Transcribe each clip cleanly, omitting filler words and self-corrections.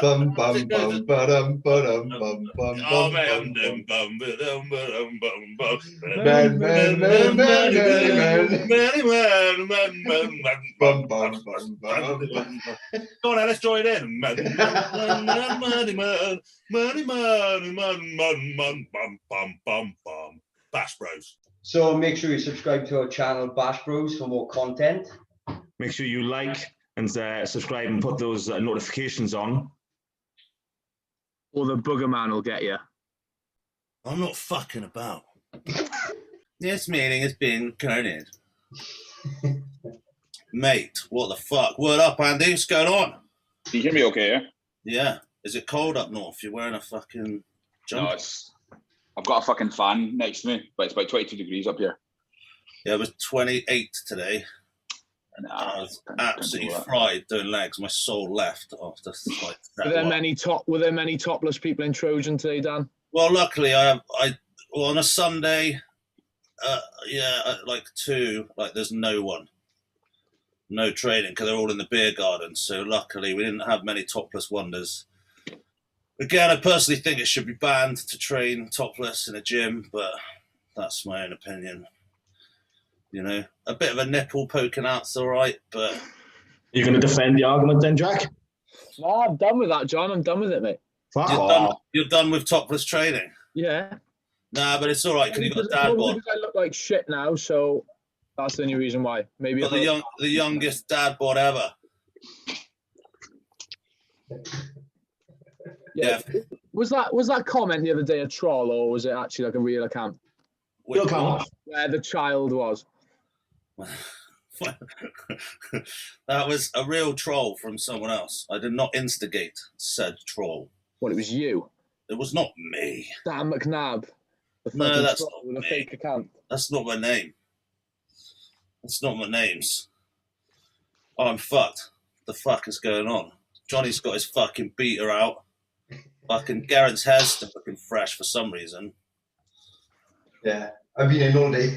Bum bum bum ba-dum ba-dum bum bum Oh, bum mate, bum I'm bum. bum. Man, man, man, man, man, man. Bum bum bum bum bum. Go on, let's join in. Money, man, bum, bum, bum, bum. Bash Bros. So make sure you subscribe to our channel, Bash Bros, for more content. Make sure you like and subscribe and put those notifications on. Or the booger man will get you. I'm not fucking about. This meeting has been carnage. Mate, what the fuck? Word up, Andy. What's going on? Can you hear me okay, yeah? Yeah. Is it cold up north? You're wearing a fucking jumper? No, I've got a fucking fan next to me, but it's about 22 degrees up here. Yeah, it was 28 today. And I was absolutely fried doing legs. My soul left after like that. Were there many topless people in Trojan today, Dan? Well, luckily well, on a Sunday, like 2, like there's no one. No training because they're all in the beer garden. So luckily we didn't have many topless wonders. Again, I personally think it should be banned to train topless in a gym, but that's my own opinion. You know, a bit of a nipple poking out's all right, but... You're going to defend the argument then, Jack? No, I'm done with that, John. I'm done with it, mate. You're done with topless training? Yeah. Nah, but it's all right because you've got dad bod. I look like shit now, so that's the only reason why. Maybe got the youngest dad bod ever. Yeah. Was that comment the other day a troll, or was it actually like a real account? Real account. Where the child was. That was a real troll from someone else. I did not instigate said troll. Well, it was you. It was not me. Dan Mcnab. No, that's not with me. A fake account. That's not my name. That's not my names. Oh, I'm fucked. The fuck is going on? Johnny's got his fucking beater out. Fucking Garrett's hair's still looking fresh for some reason. Yeah, I've been in all day.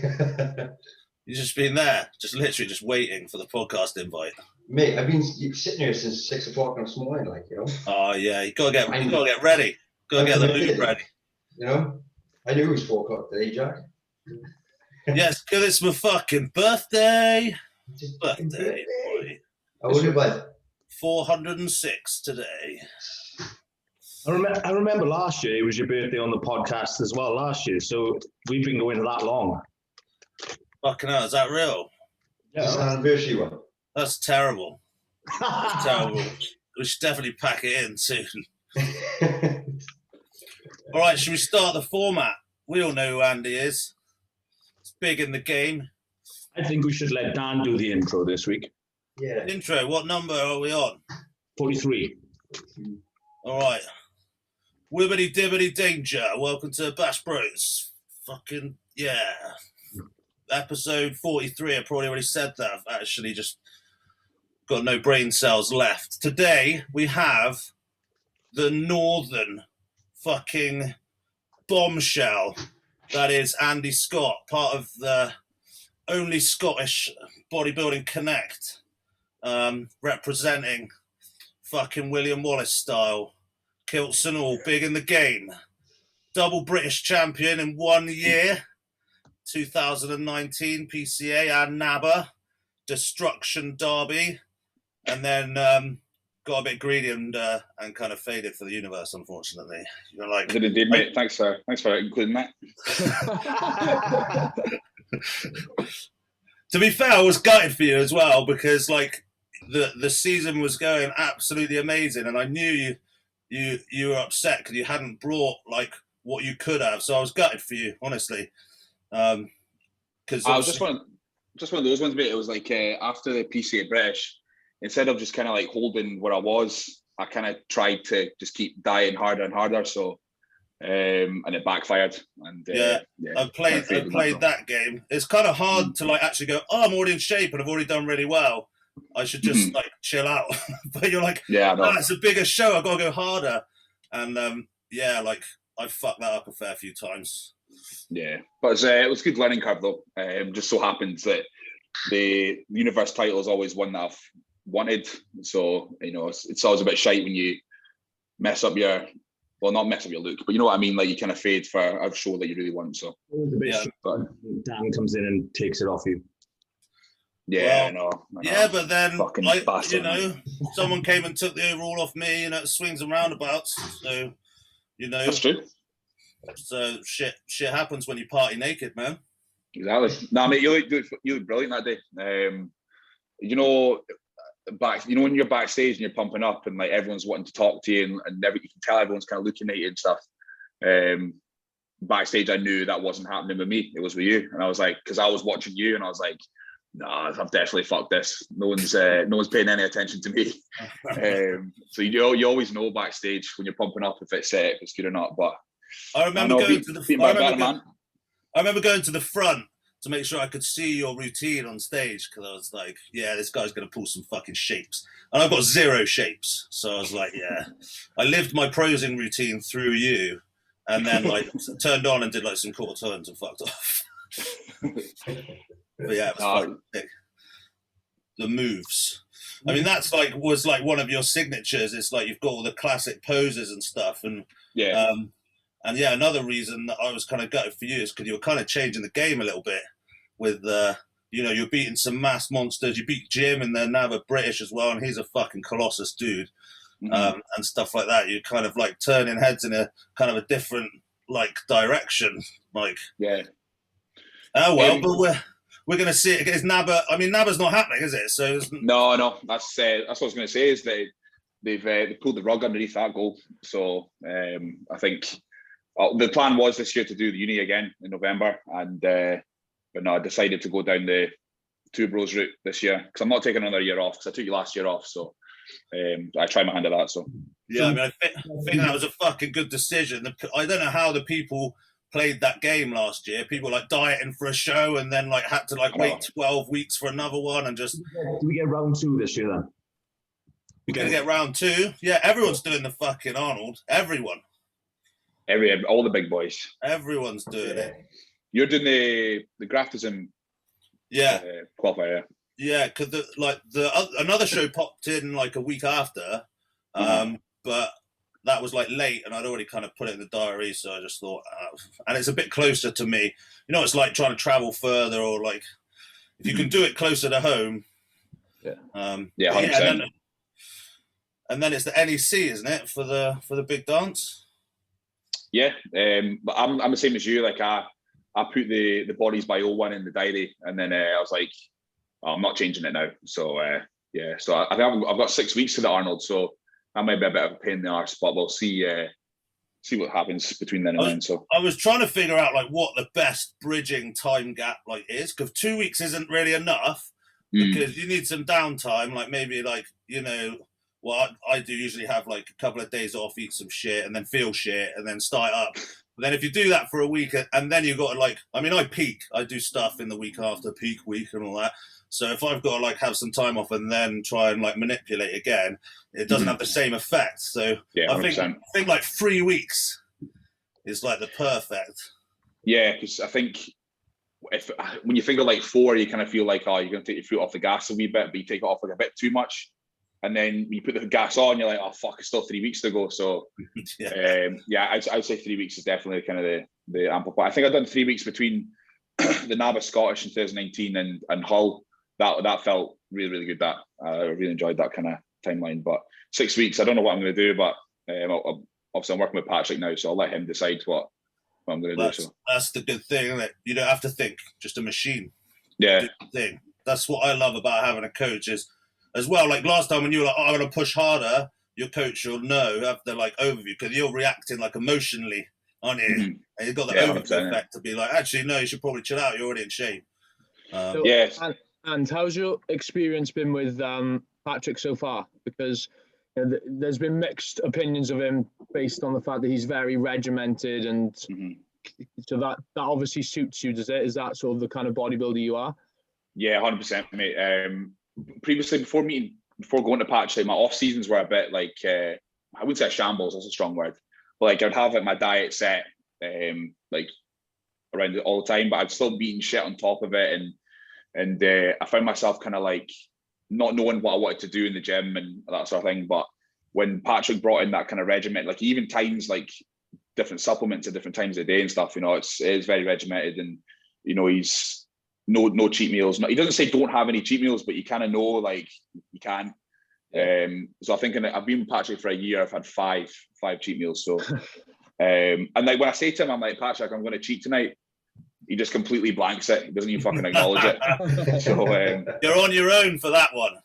You've just been there, literally waiting for the podcast invite. Mate, I've been sitting here since 6 o'clock this morning, like, you know. Oh yeah, you gotta get ready. Gotta get the mood ready. You know, I knew it was 4 o'clock today, Jack. Yes, because it's my fucking birthday. Birthday, boy. How old are you, bud? 406 today. I remember last year it was your birthday on the podcast as well last year, so we've been going that long. Fucking hell, is that real? Yeah. It's an anniversary one. That's terrible. That's terrible. We should definitely pack it in soon. All right, should we start the format? We all know who Andy is. It's big in the game. I think we should let Dan do the intro this week. Yeah. Intro, what number are we on? 43. All right. Wibbity dibbity danger. Welcome to Bash Bros. Fucking, yeah. Episode 43. I probably already said that. I've actually just got no brain cells left. Today, we have the northern fucking bombshell that is Andy Scott, part of the only Scottish Bodybuilding Connect, representing fucking William Wallace style, kilts and all, big in the game. Double British champion in 1 year, 2019 PCA and NABBA, Destruction Derby, and then got a bit greedy and kind of faded for the universe, unfortunately. You're like, I did indeed, mate. Thanks for including that. To be fair, I was gutted for you as well because like the season was going absolutely amazing, and I knew you were upset because you hadn't brought like what you could have. So I was gutted for you, honestly. Because I was just one of those ones, mate. It was like after the PCA British, instead of just kind of like holding where I was, I kind of tried to just keep dying harder and harder. So, and it backfired. And I played that game. It's kind of hard to like actually go, oh, I'm already in shape and I've already done really well. I should just like chill out. But you're like, it's a bigger show. I've got to go harder. And like I fucked that up a fair few times. Yeah, but it was a good learning curve though. Just so happens that the universe title is always one that I've wanted. So, you know, it's always a bit shite when you mess up your, well, not mess up your look, but you know what I mean? Like you kind of fade for a show that you really want. So Yeah. but Dan comes in and takes it off you. yeah, Well, I know. Yeah, but then, Fucking like, bastard, you know, someone came and took the overall off me, you know, it swings and roundabouts. So, you know, That's true. so shit happens when you party naked, man. Exactly. No, mate, you look brilliant that day. You know, when you're backstage and you're pumping up and like everyone's wanting to talk to you and you can tell everyone's kind of looking at you and stuff. Backstage, I knew that wasn't happening with me. It was with you, and I was like, because I was watching you, and I was like, nah, I've definitely fucked this. No one's paying any attention to me. So you always know backstage when you're pumping up if it's good or not. But I remember going to the front to make sure I could see your routine on stage, because I was like, yeah, this guy's going to pull some fucking shapes. And I've got 0 shapes. So I was like, yeah. I lived my prosing routine through you, and then like turned on and did like some quarter turns and fucked off. But yeah, it was fucking sick. The moves. I mean, that's like was like one of your signatures. It's like you've got all the classic poses and stuff. And yeah. And yeah, another reason that I was kind of gutted for you is because you were kind of changing the game a little bit with, you know, you're beating some mass monsters. You beat Jim, and then now a British as well, and he's a fucking colossus dude, and stuff like that. You're kind of like turning heads in a kind of a different like direction, like yeah. Oh well, but we're gonna see it. Is Naba? I mean, Naba's not happening, is it? So no. That's what I was going to say. Is they pulled the rug underneath that goal. So I think. The plan was this year to do the uni again in November, and but no, I decided to go down the Two Bros route this year because I'm not taking another year off because I took you last year off. So I try my hand at that. So yeah, I mean, I think that was a fucking good decision. I don't know how the people played that game last year. People like dieting for a show and then like had to like wait 12 weeks for another one and just. Do we get round 2 this year then? We're gonna get round 2. Yeah, everyone's doing the fucking Arnold. Everyone. All the big boys. Everyone's doing it. You're doing the graftism. Yeah. Qualifier. Yeah, because another show popped in like a week after, but that was like late, and I'd already kind of put it in the diary, so I just thought, and it's a bit closer to me. You know, it's like trying to travel further, or like if you can do it closer to home. Yeah. 100%. Yeah, and then it's the NEC, isn't it, for the big dance? Yeah, but I'm the same as you. Like I put the Bodies by 01 in the diary, and then I was like, oh, I'm not changing it now. So yeah, so I think I've got 6 weeks to the Arnold, so that might be a bit of a pain in the arse, but we'll see what happens between then and then. So I was trying to figure out like what the best bridging time gap like is, because 2 weeks isn't really enough because you need some downtime, like maybe like, you know. Well, I do usually have like a couple of days off, eat some shit, and then feel shit, and then start up. But then if you do that for a week, and then you've got to like, I mean, I peak. I do stuff in the week after peak week and all that. So if I've got to like have some time off and then try and like manipulate again, it doesn't have the same effect. So yeah, I think like 3 weeks is like the perfect. Yeah, because I think when you think of like 4, you kind of feel like, oh, you're going to take your foot off the gas a wee bit, but you take it off like a bit too much. And then you put the gas on, you're like, oh, fuck, it's still 3 weeks to go. So, I'd say 3 weeks is definitely kind of the amplify. I think I've done 3 weeks between the NABA Scottish in 2019 and Hull. That felt really, really good. I really enjoyed that kind of timeline. But 6 weeks, I don't know what I'm going to do, but obviously I'm working with Patrick now, so I'll let him decide what I'm going to do. So that's the good thing, isn't it? You don't have to think, just a machine. Yeah. Thing. That's what I love about having a coach is, as well, like last time when you were like, oh, I'm going to push harder, your coach will have the like overview, because you're reacting like emotionally, aren't you? And you've got the overview effect to be like, actually, no, you should probably chill out. You're already in shape. Yes. And how's your experience been with Patrick so far? Because you know, there's been mixed opinions of him based on the fact that he's very regimented, and so that obviously suits you, does it? Is that sort of the kind of bodybuilder you are? Yeah, 100%, mate. Previously, before going to Patrick, my off seasons were a bit like I wouldn't say shambles, that's a strong word, but like I'd have like my diet set like around it all the time, but I'd still be eating shit on top of it, and I found myself kind of like not knowing what I wanted to do in the gym and that sort of thing. But when Patrick brought in that kind of regiment, like even times like different supplements at different times of the day and stuff, you know, it's very regimented, and you know, he's no cheat meals. He doesn't say don't have any cheat meals, but you kind of know like you can. So I think I've been with Patrick for a year. I've had five cheat meals. So, and like when I say to him, I'm like, Patrick, I'm going to cheat tonight. He just completely blanks it. He doesn't even fucking acknowledge it. So you're on your own for that one.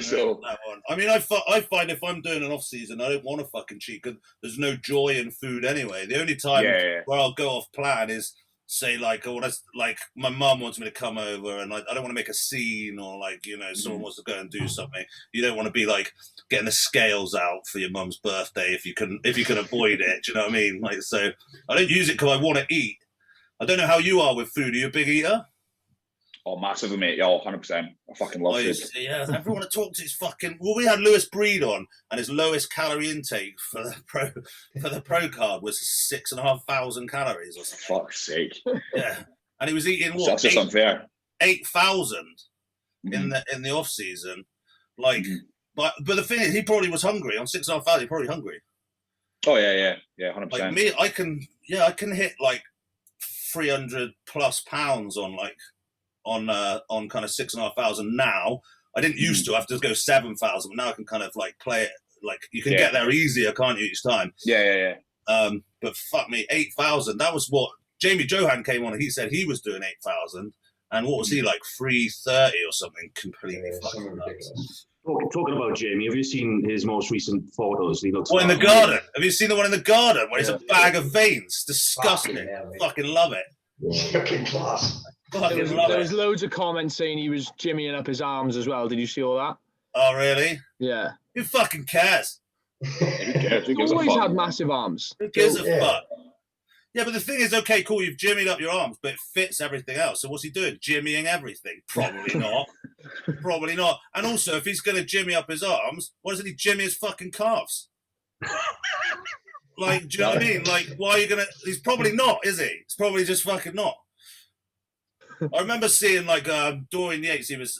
So that one. I mean, I find if I'm doing an off season, I don't want to fucking cheat because there's no joy in food anyway. The only time where I'll go off plan is say like I want to, like my mum wants me to come over and I don't want to make a scene, or like, you know, someone wants to go and do something. You don't want to be like getting the scales out for your mum's birthday if you can avoid it. Do you know what I mean? Like, so I don't use it because I want to eat. I don't know how you are with food. Are you a big eater? Oh, massively, mate. Yeah, 100%. I fucking love food. Yeah, everyone I talk to is fucking. Well, we had Lewis Breed on, and his lowest calorie intake for the pro card was 6,500 calories or something. Fuck's sake. Yeah, and he was eating what? That's just unfair. 8,000 in the off season. Like, but the thing is, he probably was hungry on 6,500. He's probably hungry. Oh yeah, 100%. Like me, I can hit like 300 plus pounds on like on kind of 6,500 now. I didn't used to have to go 7,000, but now I can kind of like play it like you can get there easier, can't you, each time? Yeah. But fuck me, 8,000. That was what Jamie Johan came on and he said he was doing 8,000. And what was he like 330 or something? Completely fucking nuts. Talking about Jamie, have you seen his most recent photos? He looks. What, in the garden? Have you seen the one in the garden where it's a bag of veins? Disgusting. Fucking love it. Fucking class. Fucking love There it. was loads of comments saying he was jimmying up his arms as well. Did you see all that? Oh, really? Yeah. Who fucking cares? Who cares? Who gives He's a always fuck? had massive arms. Who gives a fuck? Yeah, but the thing is, okay, cool, you've jimmied up your arms, but it fits everything else. So what's he doing? Jimmying everything? Probably not. Probably not. And also, if he's going to jimmy up his arms, why doesn't he jimmy his fucking calves? Like, do you know what I mean? Like, why are you going to... He's probably not, is he? He's probably just fucking not. I remember seeing, like, Dorian Yates, he was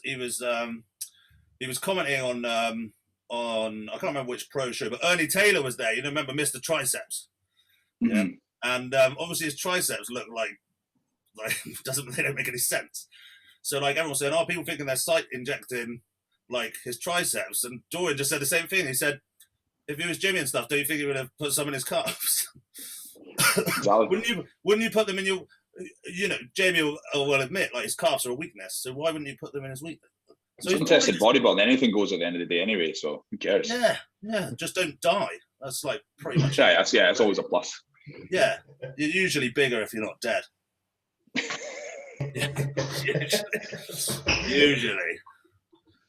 commenting on, I can't remember which pro show, but Ernie Taylor was there. You know, remember Mr. Triceps? Yeah. And obviously his triceps look like they don't make any sense. So like everyone's saying, oh, people thinking they're sight injecting like his triceps, and Dorian just said the same thing. He said, if he was Jimmy and stuff, don't you think he would have put some in his calves? wouldn't you put them in your? You know, Jamie will admit like his calves are a weakness, so why wouldn't you put them in his weakness? So it's untested bodybuilding. Anything goes at the end of the day anyway. So who cares? Yeah. Just don't die. That's like pretty much. It's always a plus. Yeah, you're usually bigger if you're not dead. Usually.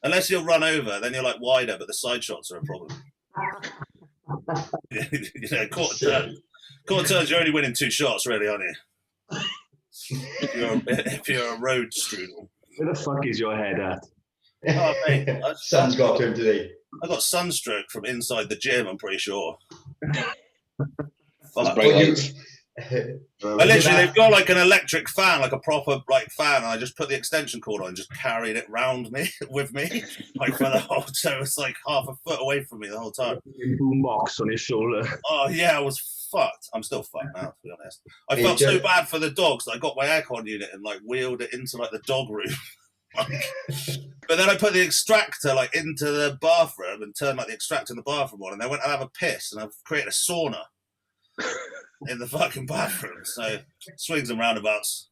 Unless you'll run over, then you're like wider, but the side shots are a problem. You know, quarter turns, you're only winning 2 shots, really, aren't you? If you're a road strudel. Where the fuck is your head at? Oh, mate, Sun's got to him today. I got sunstroke from inside the gym, I'm pretty sure. Literally, they've got like an electric fan, like a proper like fan, and I just put the extension cord on and just carried it round me with me, like for the whole. So it's like half a foot away from me the whole time. Boombox on his shoulder. Oh yeah, I was fucked. I'm still fucked now, to be honest. I felt so bad for the dogs that I got my aircon unit and like wheeled it into like the dog room. But then I put the extractor like into the bathroom and turned like the extractor in the bathroom on, and they went and have a piss, and I've created a sauna in the fucking bathroom. So swings and roundabouts.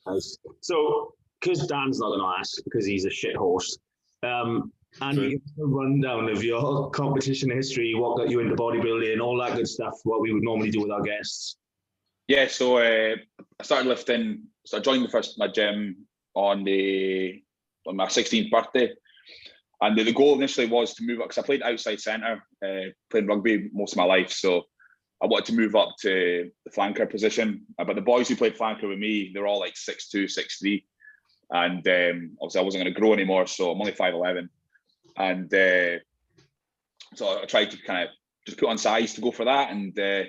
Nice. So, because Dan's not going to ask because he's a shit host, and you give a rundown of your competition history, what got you into bodybuilding, all that good stuff, what we would normally do with our guests. Yeah, so I started lifting. So I joined my gym on my 16th birthday, and the goal initially was to move up because I played outside centre, playing rugby most of my life. So I wanted to move up to the flanker position, but the boys who played flanker with me, they were all like 6'2", 6'3", and obviously I wasn't going to grow anymore, so I'm only 5'11", and so I tried to kind of just put on size to go for that. And the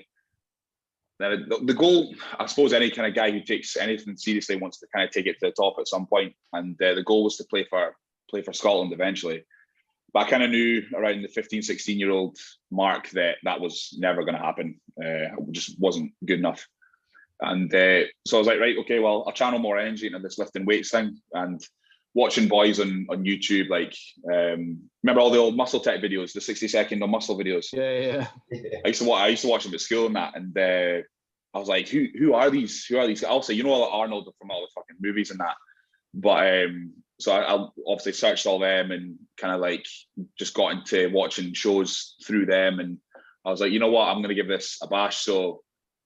goal, I suppose, any kind of guy who takes anything seriously wants to kind of take it to the top at some point, and the goal was to play for Scotland eventually. But I kind of knew around the 15, 16-year-old mark that was never going to happen. It just wasn't good enough. And so I was like, right, okay, well, I'll channel more energy into this lifting weights thing. And watching boys on YouTube, like, remember all the old muscle tech videos, the 60-second on muscle videos? Yeah. I used to watch them at school and that. And I was like, who are these? Who are these? I'll say, all the Arnold from all the fucking movies and that. But so I obviously searched all them and kind of like just got into watching shows through them. And I was like, you know what, I'm going to give this a bash. So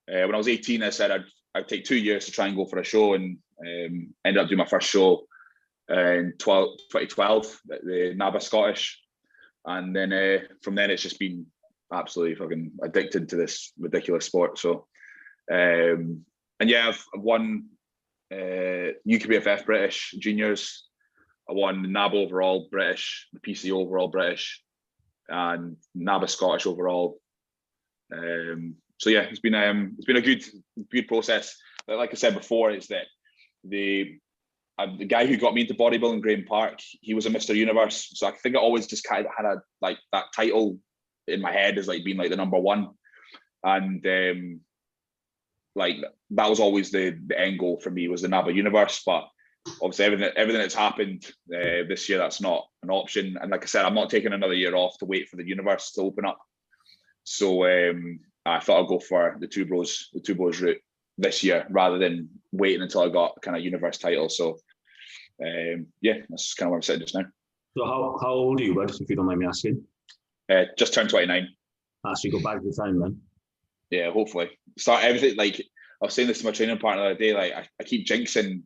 when I was 18, I said I'd take 2 years to try and go for a show, and ended up doing my first show in 2012 at the NABA Scottish. And then from then it's just been absolutely fucking addicted to this ridiculous sport. So and yeah, I've won UKBFF British juniors. I won the NAB overall British, the PC overall British, and NABA Scottish overall. So yeah, it's been a good process. But like I said before, is that the guy who got me into bodybuilding, Graham Park, he was a Mr. Universe. So I think I always just kind of had like that title in my head as like being like the number one, and like that was always the end goal for me, was the NABA Universe. But obviously everything that's happened this year, that's not an option. And like I said, I'm not taking another year off to wait for the universe to open up. So I thought I'd go for the two bros route this year rather than waiting until I got kind of universe title. So yeah, that's kind of where I'm sitting just now. So how old are you, bud, if you don't mind me asking? Just turned 29. So you go back to the time then? Yeah, hopefully. Start everything, like I was saying this to my training partner the other day, like I keep jinxing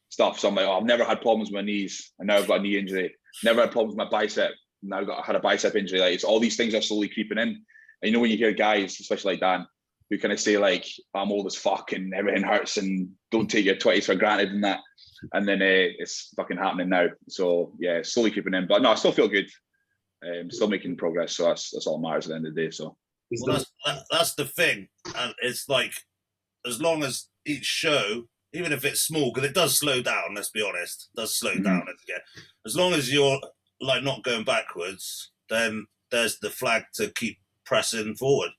stuff. So I'm like, I've never had problems with my knees, and now I've got a knee injury. Never had problems with my bicep, now I had a bicep injury. Like, it's all these things are slowly creeping in. And when you hear guys, especially like Dan, who kind of say like, I'm old as fuck and everything hurts and don't take your 20s for granted and that. And then it's fucking happening now. So yeah, slowly creeping in. But no, I still feel good. Still making progress. So that's all that matters at the end of the day. So well, that's the thing. And it's like, as long as each show, even if it's small, because it does slow down, let's be honest, it does slow down. As long as you're like not going backwards, then there's the flag to keep pressing forward.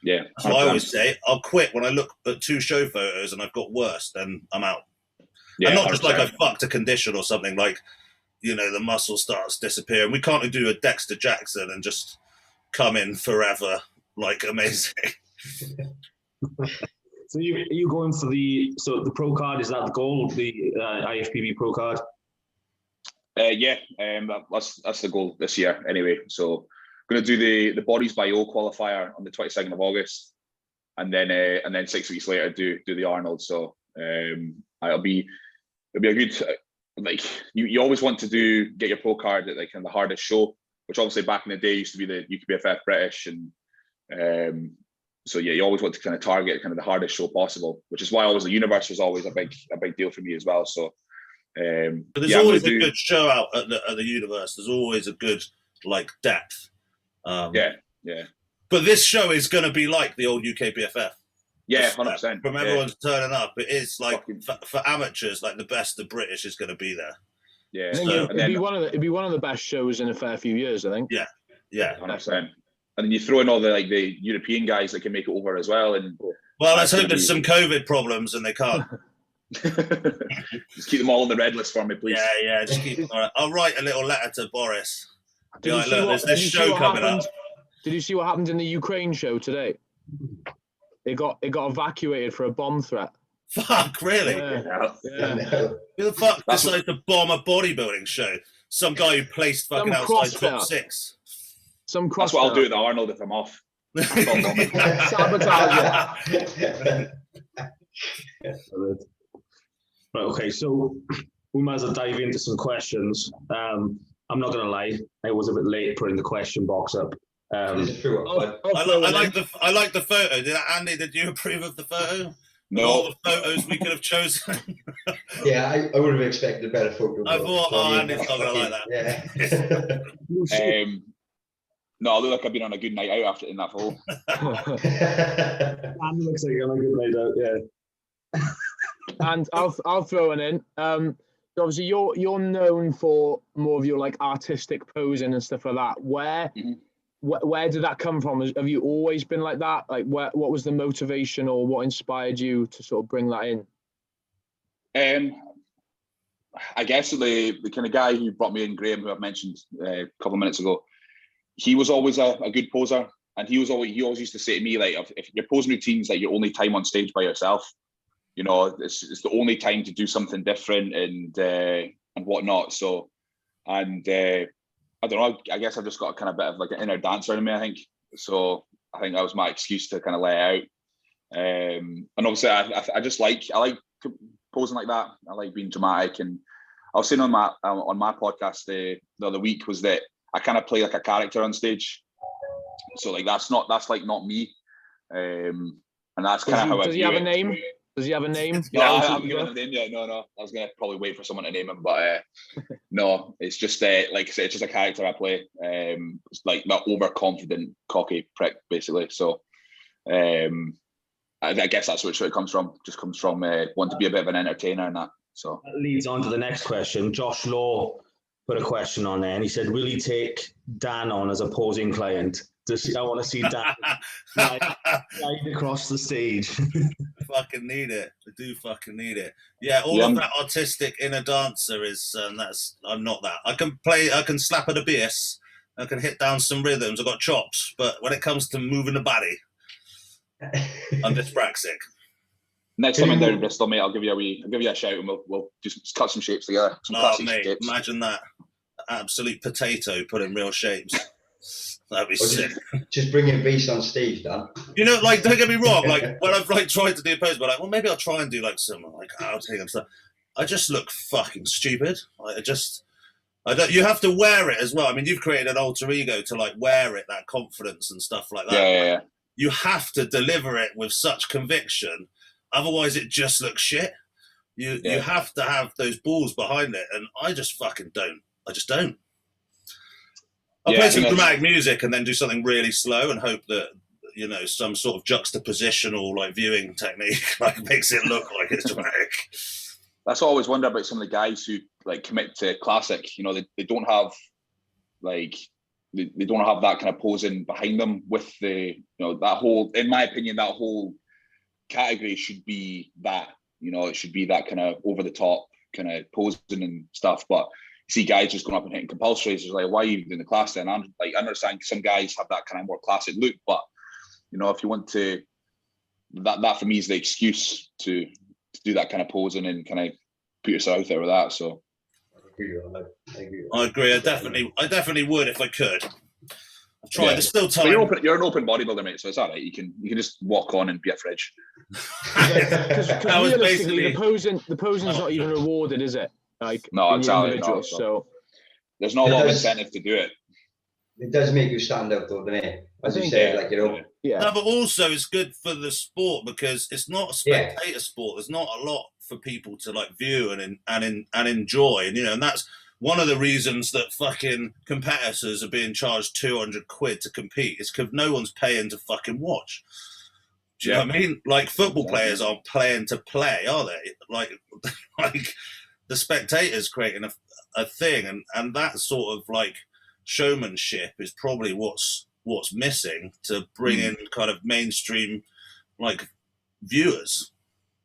Yeah. So I always say, I'll quit when I look at 2 show photos and I've got worse, then I'm out. Yeah, and not 100%. Just like I fucked a condition or something, like, the muscle starts disappearing. We can't do a Dexter Jackson and just come in forever, like, amazing. So you going for the pro card? Is that the goal, the IFBB pro card? Yeah, that's the goal this year anyway. So I'm going to do the Bodies by O qualifier on the 22nd of August, and then 6 weeks later do the Arnolds. So it'll be a good, like, you always want to get your pro card at like kind of the hardest show, which obviously back in the day used to be the UKBFF British, and so yeah, you always want to kind of target kind of the hardest show possible, which is why always the universe was always a big deal for me as well. So but there's always a good show out at the universe. There's always a good like depth. Yeah. But this show is going to be like the old UKBFF. Yeah, 100%. From everyone's turning up, it is like for amateurs, like the best of British is going to be there. Yeah, I think it'd be one of the best shows in a fair few years, I think. Yeah, 100%. And then you throw in all the European guys that can make it over as well. And well, let's hope there's some COVID problems and they can't. Just keep them all on the red list for me, please. Yeah. Just keep. All right. I'll write a little letter to Boris. Look, there's this show coming up. Did you see what happened in the Ukraine show today? It got evacuated for a bomb threat. Fuck, really? Yeah. Who the fuck decided to bomb a bodybuilding show? Some guy who placed fucking outside top 6. That's what I'll do at the Arnold if I'm off. Sabotage it. Right, okay, so we might as well dive into some questions. I'm not going to lie, I was a bit late putting the question box up. I like the photo. Andy, did you approve of the photo? No. All the photos we could have chosen. Yeah, I would have expected a better photo. I thought, Andy's not going to like that. Yeah. No, I look like I've been on a good night out after in that photo. Andy looks like you're on a good night out, yeah. And I'll throw one in. Obviously, you're known for more of your like artistic posing and stuff like that. Where did that come from? Have you always been like that? Like, what was the motivation, or what inspired you to sort of bring that in? I guess the kind of guy who brought me in, Graham, who I've mentioned a couple of minutes ago, he was always a good poser, and he always used to say to me, like, if your posing routine's like your only time on stage by yourself, you know, it's the only time to do something different and whatnot. So, and I don't know, I guess I've just got a kind of bit of like an inner dancer in me, I think. So I think that was my excuse to kind of let it out. And obviously I just like posing like that. I like being dramatic. And I was saying on my podcast the other week was that I kind of play like a character on stage. So like that's not me. And that's kind of how I view it. Does he have a name? Does he have a name? No, I haven't given him a name yet. No. I was gonna probably wait for someone to name him, but no, it's just like I say, it's just a character I play. It's like that overconfident, cocky prick, basically. So, I guess that's where it comes from. Just comes from wanting to be a bit of an entertainer and that. So that leads on to the next question. Josh Law put a question on there, and he said, "Will he take Dan on as a posing client? I want to see Dan slide across the stage." Fucking need it. I do fucking need it. Yeah, of that artistic inner dancer is I'm not that. I can slap at a bass, I can hit down some rhythms, I've got chops, but when it comes to moving the body, I'm dyspraxic. Next time I'm down in Bristol, mate, I'll give you a shout and we'll just cut some shapes together. Some classic shapes. Imagine that. Absolute potato put in real shapes. That'd be sick. Just bring your beast on stage, Dan. You know, like, don't get me wrong. Like, when I've like tried to do a pose, but like, well, maybe I'll try and do like some like outing and stuff. I just look fucking stupid. I don't. You have to wear it as well. I mean, you've created an alter ego to like wear it, that confidence and stuff like that. Yeah. You have to deliver it with such conviction, otherwise it just looks shit. You have to have those balls behind it, and I just fucking don't. I just don't. I'll play some dramatic music and then do something really slow and hope that, you know, some sort of juxtapositional like viewing technique like makes it look like it's dramatic. That's what I always wonder about some of the guys who like commit to classic. You know, they don't have like they don't have that kind of posing behind them with the, you know, that whole, in my opinion, that whole category should be that, you know, it should be that kind of over the top kind of posing and stuff. But see guys just going up and hitting compulsories. It's like, why are you doing the class then? I'm like, I understand some guys have that kind of more classic look, but you know, if you want to, that for me is the excuse to do that kind of posing and kind of put yourself out there with that. So I agree. I definitely would if I could. I've tried. There's still time. You're an open bodybuilder, mate, so it's all right. You can just walk on and be a fridge. Because realistically, the posing's not even rewarded, is it? Like, no, exactly. So there's not a lot of incentive to do it. It does make you stand out, though, doesn't it? As you say, like, you know. Yeah. No, but also it's good for the sport because it's not a spectator sport. There's not a lot for people to like view and enjoy, and you know, and that's one of the reasons that fucking competitors are being charged 200 quid to compete. Is because no one's paying to fucking watch. Do you know what I mean? Like football players aren't playing to play, are they? Like the spectators creating a thing, and that sort of like showmanship is probably what's missing to bring in kind of mainstream like viewers.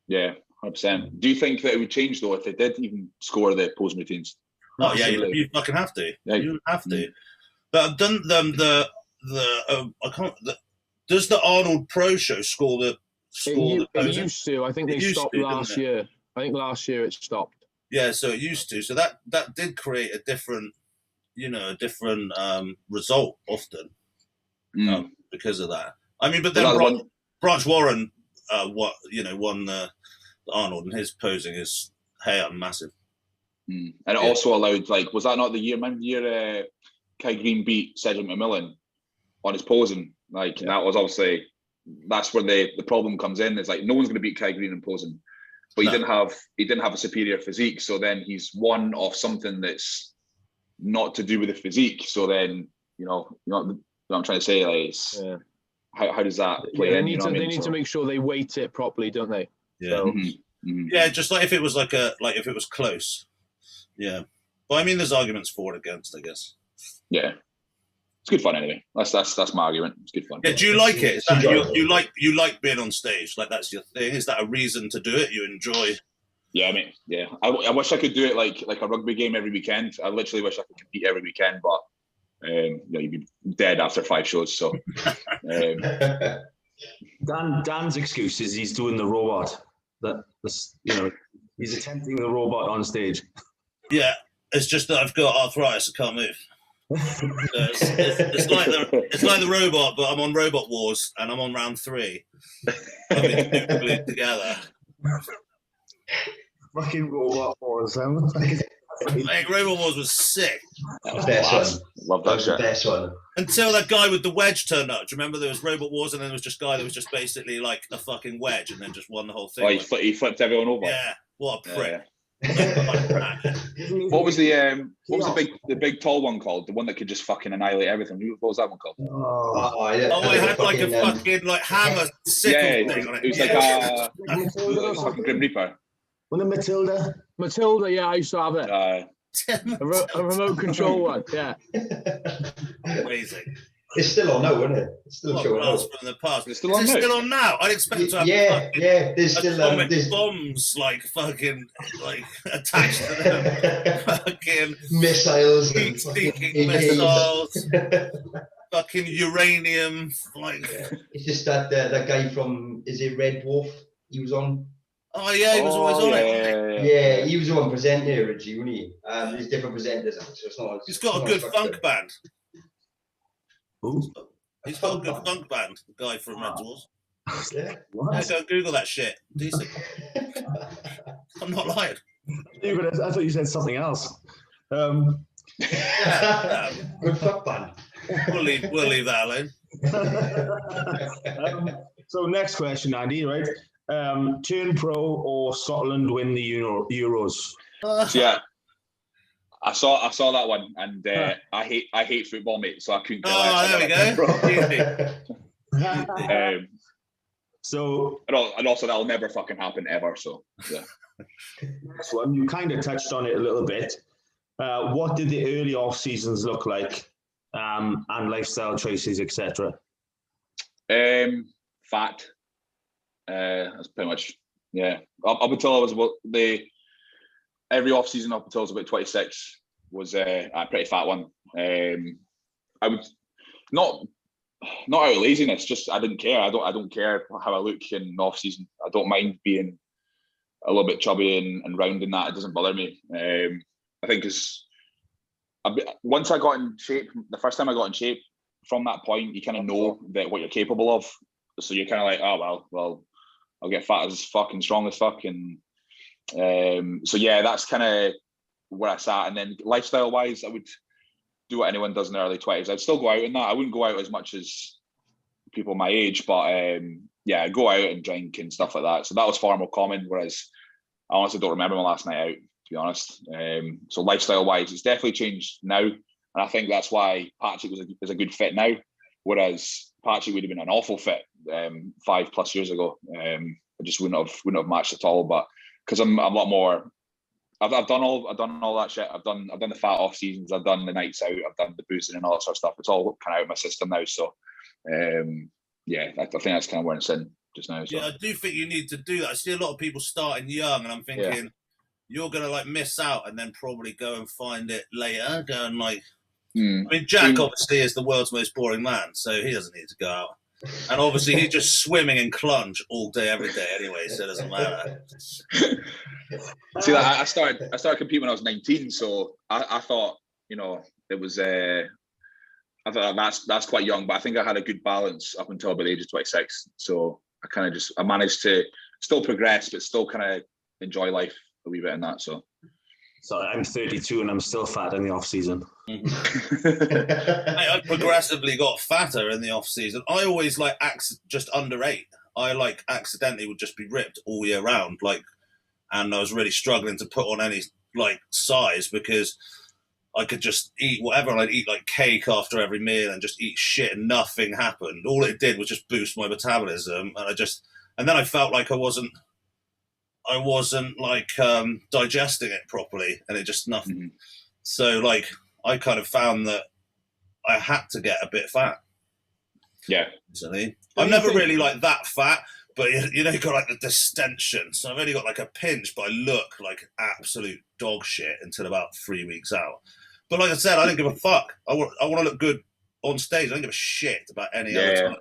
Yeah, 100%. Do you think that it would change though if they did even score the posing routines? Oh yeah, you fucking have to. Yeah. You have to. But I've done them does the Arnold Pro Show score the It used to. I think they stopped last year. I think last year it stopped. Yeah, so it used to. So that did create a different result often because of that. I mean, but then Branch Warren, won the Arnold, and his posing is massive. And it also allowed, like, was that not the year? Remember the year Kai Green beat Cedric McMillan on his posing? Like, that was obviously, that's where the problem comes in. It's like no one's going to beat Kai Green in posing, but he didn't have a superior physique. So then he's won off something that's not to do with the physique. So then, you know what I'm trying to say, like, how does that play in? They need to make sure they weight it properly, don't they? Yeah. So, yeah, just like if it was if it was close. Yeah. But I mean, there's arguments for and against, I guess. Yeah. It's good fun anyway. That's my argument. It's good fun. Yeah, do you like it? Is that, you like being on stage? Like that's your thing? Is that a reason to do it? You enjoy? Yeah, I mean, yeah. I wish I could do it like a rugby game every weekend. I literally wish I could compete every weekend, but you'd be dead after 5 shows. So Dan's excuse is he's doing the robot. He's attempting the robot on stage. Yeah, it's just that I've got arthritis. I can't move. It's like the robot, but I'm on Robot Wars and I'm on round 3. I mean, glued together. Fucking Robot Wars. Like, Robot Wars was sick. That was the best one. Love that shit. The best one. Until that guy with the wedge turned up. Do you remember there was Robot Wars and then there was just a guy that was just basically like a fucking wedge and then just won the whole thing? Oh, he flipped everyone over. Yeah, what a prick. Yeah. What was the big tall one called? The one that could just fucking annihilate everything. What was that one called? Yeah. Oh, it had like a fucking like hammer sickle thing on it. It was like a fucking Grim Reaper. Wasn't it Matilda? Matilda, yeah, I used to have it. A remote control one, yeah. Amazing. It's still on now, isn't it? It's still showing up. From the past. It's still on Is now? it still on now? I'd expect to have There's still atomic bombs like fucking like attached to them. Fucking missiles, heat-seeking missiles, fucking uranium. Like it's just that guy from Red Dwarf? He was on. Oh yeah, he was always on it. Yeah, he was the one presenting it originally, wasn't he? There's different presenters, so it's not. He's got a good funk band. Ooh. He's got a good funk band, the guy from Red Dwarfs. Yeah. Yeah, go Google that shit. Decent. I'm not lying. I thought you said something else. Good fuck band. We'll leave that alone. So next question, Andy, right? Turn pro or Scotland win the Euros? Yeah. I saw that one, and I hate football, mate. So I couldn't. There we go. So and also that'll never fucking happen ever. So yeah. Next one, you kind of touched on it a little bit. What did the early off seasons look like, and lifestyle choices, etc.? Fat. That's pretty much Up until I was every off season up until I was about 26 was a pretty fat one. I would not out of laziness, just I didn't care. I don't care how I look in off season. I don't mind being a little bit chubby and round in that. It doesn't bother me. I think once I got in shape, the first time I got in shape, from that point you kind of know that what you're capable of. So you're kind of like, oh well, I'll get fat as fuck and strong as fuck, and so yeah, that's kind of where I sat. And then lifestyle wise, I would do what anyone does in their early 20s. I'd still go out in that. I wouldn't go out as much as people my age, but I'd go out and drink and stuff like that. So that was far more common, whereas I honestly don't remember my last night out, to be honest. So lifestyle wise, it's definitely changed now, and I think that's why Patrick is a good fit now, whereas Patrick would have been an awful fit 5+ years ago. I just wouldn't have matched at all. But because I'm a lot more, I've done all that shit. I've done the fat off seasons. I've done the nights out. I've done the boozing and all that sort of stuff. It's all kind of out of my system now. So I think that's kind of where it's in just now. So. Yeah, I do think you need to do that. I see a lot of people starting young, and I'm thinking you're gonna like miss out, and then probably go and find it later. Go and like. I mean, Jack obviously is the world's most boring man, so he doesn't need to go out. And obviously he's just swimming and clunge all day, every day anyway, so it doesn't matter. See, I started competing when I was 19, so I thought, it was I thought that's quite young, but I think I had a good balance up until about the age of 26. So I managed to still progress, but still kind of enjoy life a wee bit in that. So I'm 32 and I'm still fat in the off season. I progressively got fatter in the off season. I always just under 8. I accidentally would just be ripped all year round, and I was really struggling to put on any size because I could just eat whatever, and I'd eat cake after every meal and just eat shit and nothing happened. All it did was just boost my metabolism, and then I felt like I wasn't like digesting it properly, and it just nothing. Mhm. So like I kind of found that I had to get a bit fat. Yeah. Recently. I'm never really like that fat, but you know, you got like the distension. So I've only got like a pinch, but I look like absolute dog shit until about 3 weeks out. But like I said, I don't give a fuck. I want to look good on stage. I don't give a shit about any other time.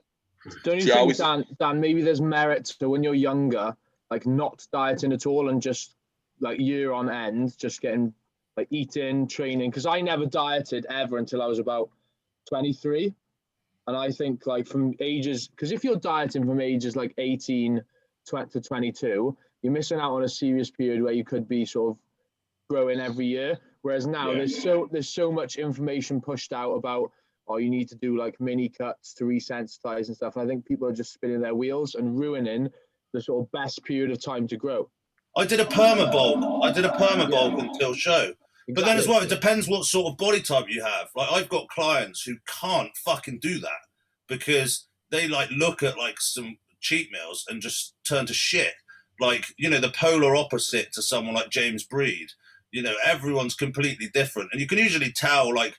Don't you think, Dan, maybe there's merit to when you're younger, like not dieting at all and just like year on end, just getting like eating, training? Because I never dieted ever until I was about 23. And I think like from ages, because if you're dieting from ages like 18 to 22, you're missing out on a serious period where you could be sort of growing every year. Whereas now there's so much information pushed out about, oh, you need to do like mini cuts to resensitize and stuff. And I think people are just spinning their wheels and ruining the sort of best period of time to grow. I did a perma bulk until show. But then as well, it depends what sort of body type you have. Like I've got clients who can't fucking do that because they like look at like some cheat meals and just turn to shit. Like, you know, the polar opposite to someone like James Breed. You know, everyone's completely different. And you can usually tell like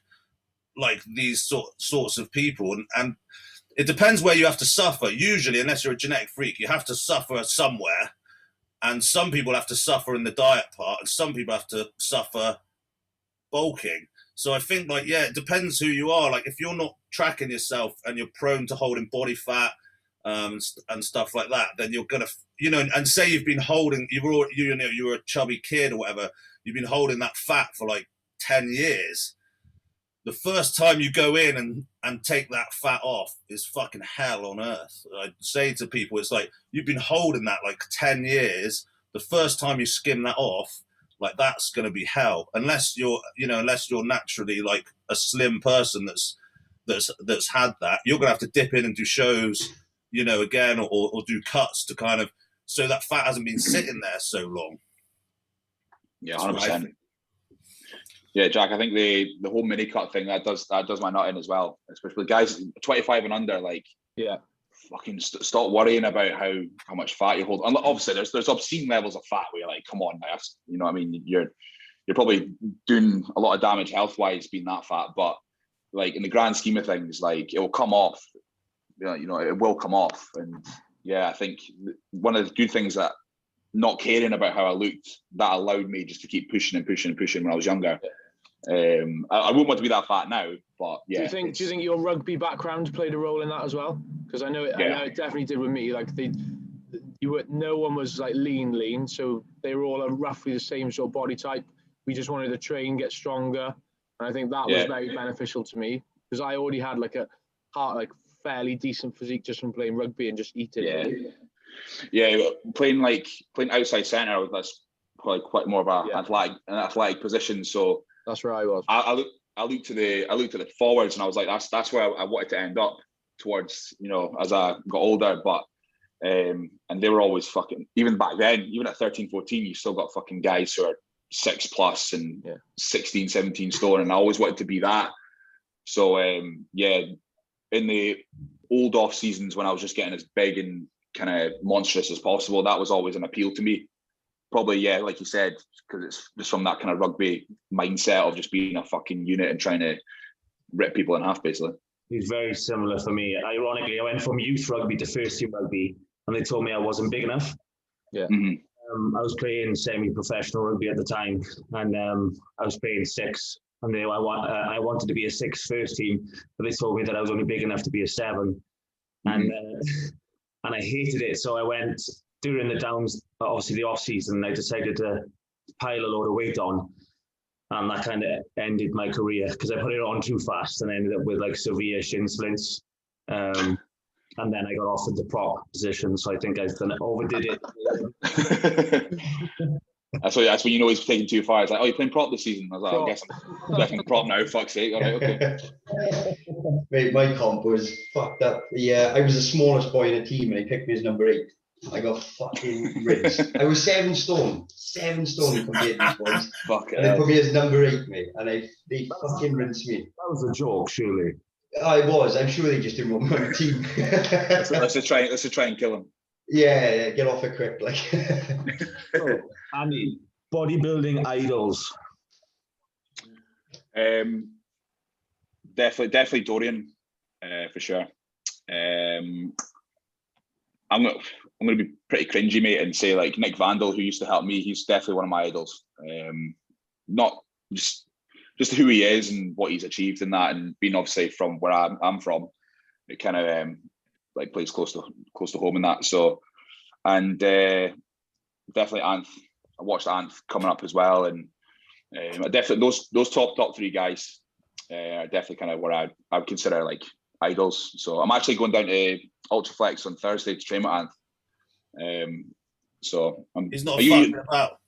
these sorts of people. And it depends where you have to suffer. Usually, unless you're a genetic freak, you have to suffer somewhere. And some people have to suffer in the diet part, and some people have to suffer bulking. So I think like, yeah, it depends who you are. Like if you're not tracking yourself and you're prone to holding body fat and stuff like that, then you're gonna, you know, and say you've been holding, you were a chubby kid or whatever, you've been holding that fat for like 10 years. The first time you go in and take that fat off is fucking hell on earth. I say to people, it's like you've been holding that like 10 years. The first time you skim that off, like that's going to be hell, unless you're naturally like a slim person that's had that. You're going to have to dip in and do shows, you know, again, or do cuts to kind of, so that fat hasn't been sitting there so long. Yeah, 100%. Yeah, Jack, I think the whole mini cut thing that does my nut in as well, especially guys 25 and under. Like, yeah, fucking stop worrying about how much fat you hold. And obviously, there's obscene levels of fat where you're like, come on, man, you know what I mean? You're probably doing a lot of damage health wise being that fat, but like in the grand scheme of things, like it will come off. You know, it will come off. And yeah, I think one of the good things that not caring about how I looked, that allowed me just to keep pushing when I was younger. I wouldn't want to be that fat now, but yeah. Do you think your rugby background played a role in that as well? Because I know it definitely did with me. Like no one was like lean, so they were all roughly the same sort of body type. We just wanted to train, get stronger, and I think that was very beneficial to me because I already had like a fairly decent physique just from playing rugby and just eating. Yeah, playing outside centre, that's probably quite more of an athletic position. So that's where I was. I looked to the forwards, and I was like, that's where I wanted to end up towards, you know, as I got older. But and they were always fucking, even back then, even at 13, 14, you still got fucking guys who are 6+ and 16, 17 stone, and I always wanted to be that. So in the old off seasons when I was just getting as big and kind of monstrous as possible, that was always an appeal to me. Probably, like you said, because it's just from that kind of rugby mindset of just being a fucking unit and trying to rip people in half, basically. It's very similar for me. Ironically, I went from youth rugby to first team rugby, and they told me I wasn't big enough. Yeah. Mm-hmm. I was playing semi-professional rugby at the time, and I was playing 6. And I wanted to be a 6 first team, but they told me that I was only big enough to be a 7, and I hated it. So I went during the downs, obviously the off season. I decided to pile a load of weight on, and that kind of ended my career because I put it on too fast and I ended up with like severe shin splints. And then I got offered the prop position, so I think I overdid it. That's when you know he's taking too far. It's like, oh, you're playing prop this season. I was like, I guess I'm definitely prop now. Fuck's sake. All right, okay. Mate, my comp was fucked up. Yeah, I was the smallest boy in the team, and they picked me as number 8. I got fucking rinsed. I was 7 stone compared to these boys. Fuck it. And they put me as number 8, mate, and they fucking rinsed me. That was a joke, surely. I was. I'm sure they just didn't want me on the team. Let's just try and kill him. Yeah, get off it quick, like. So, Andy, bodybuilding idols. Definitely Dorian, for sure. I'm gonna be pretty cringy, mate, and say like Nick Vandal, who used to help me. He's definitely one of my idols. Not just who he is and what he's achieved in that, and being obviously from where I'm from, it kind of like plays close to home in that. So, and definitely Anth. I watched Anth coming up as well, and definitely those top three guys are definitely kind of where I would consider like idols. So I'm actually going down to Ultraflex on Thursday to train with Anth. So he's not fucking about.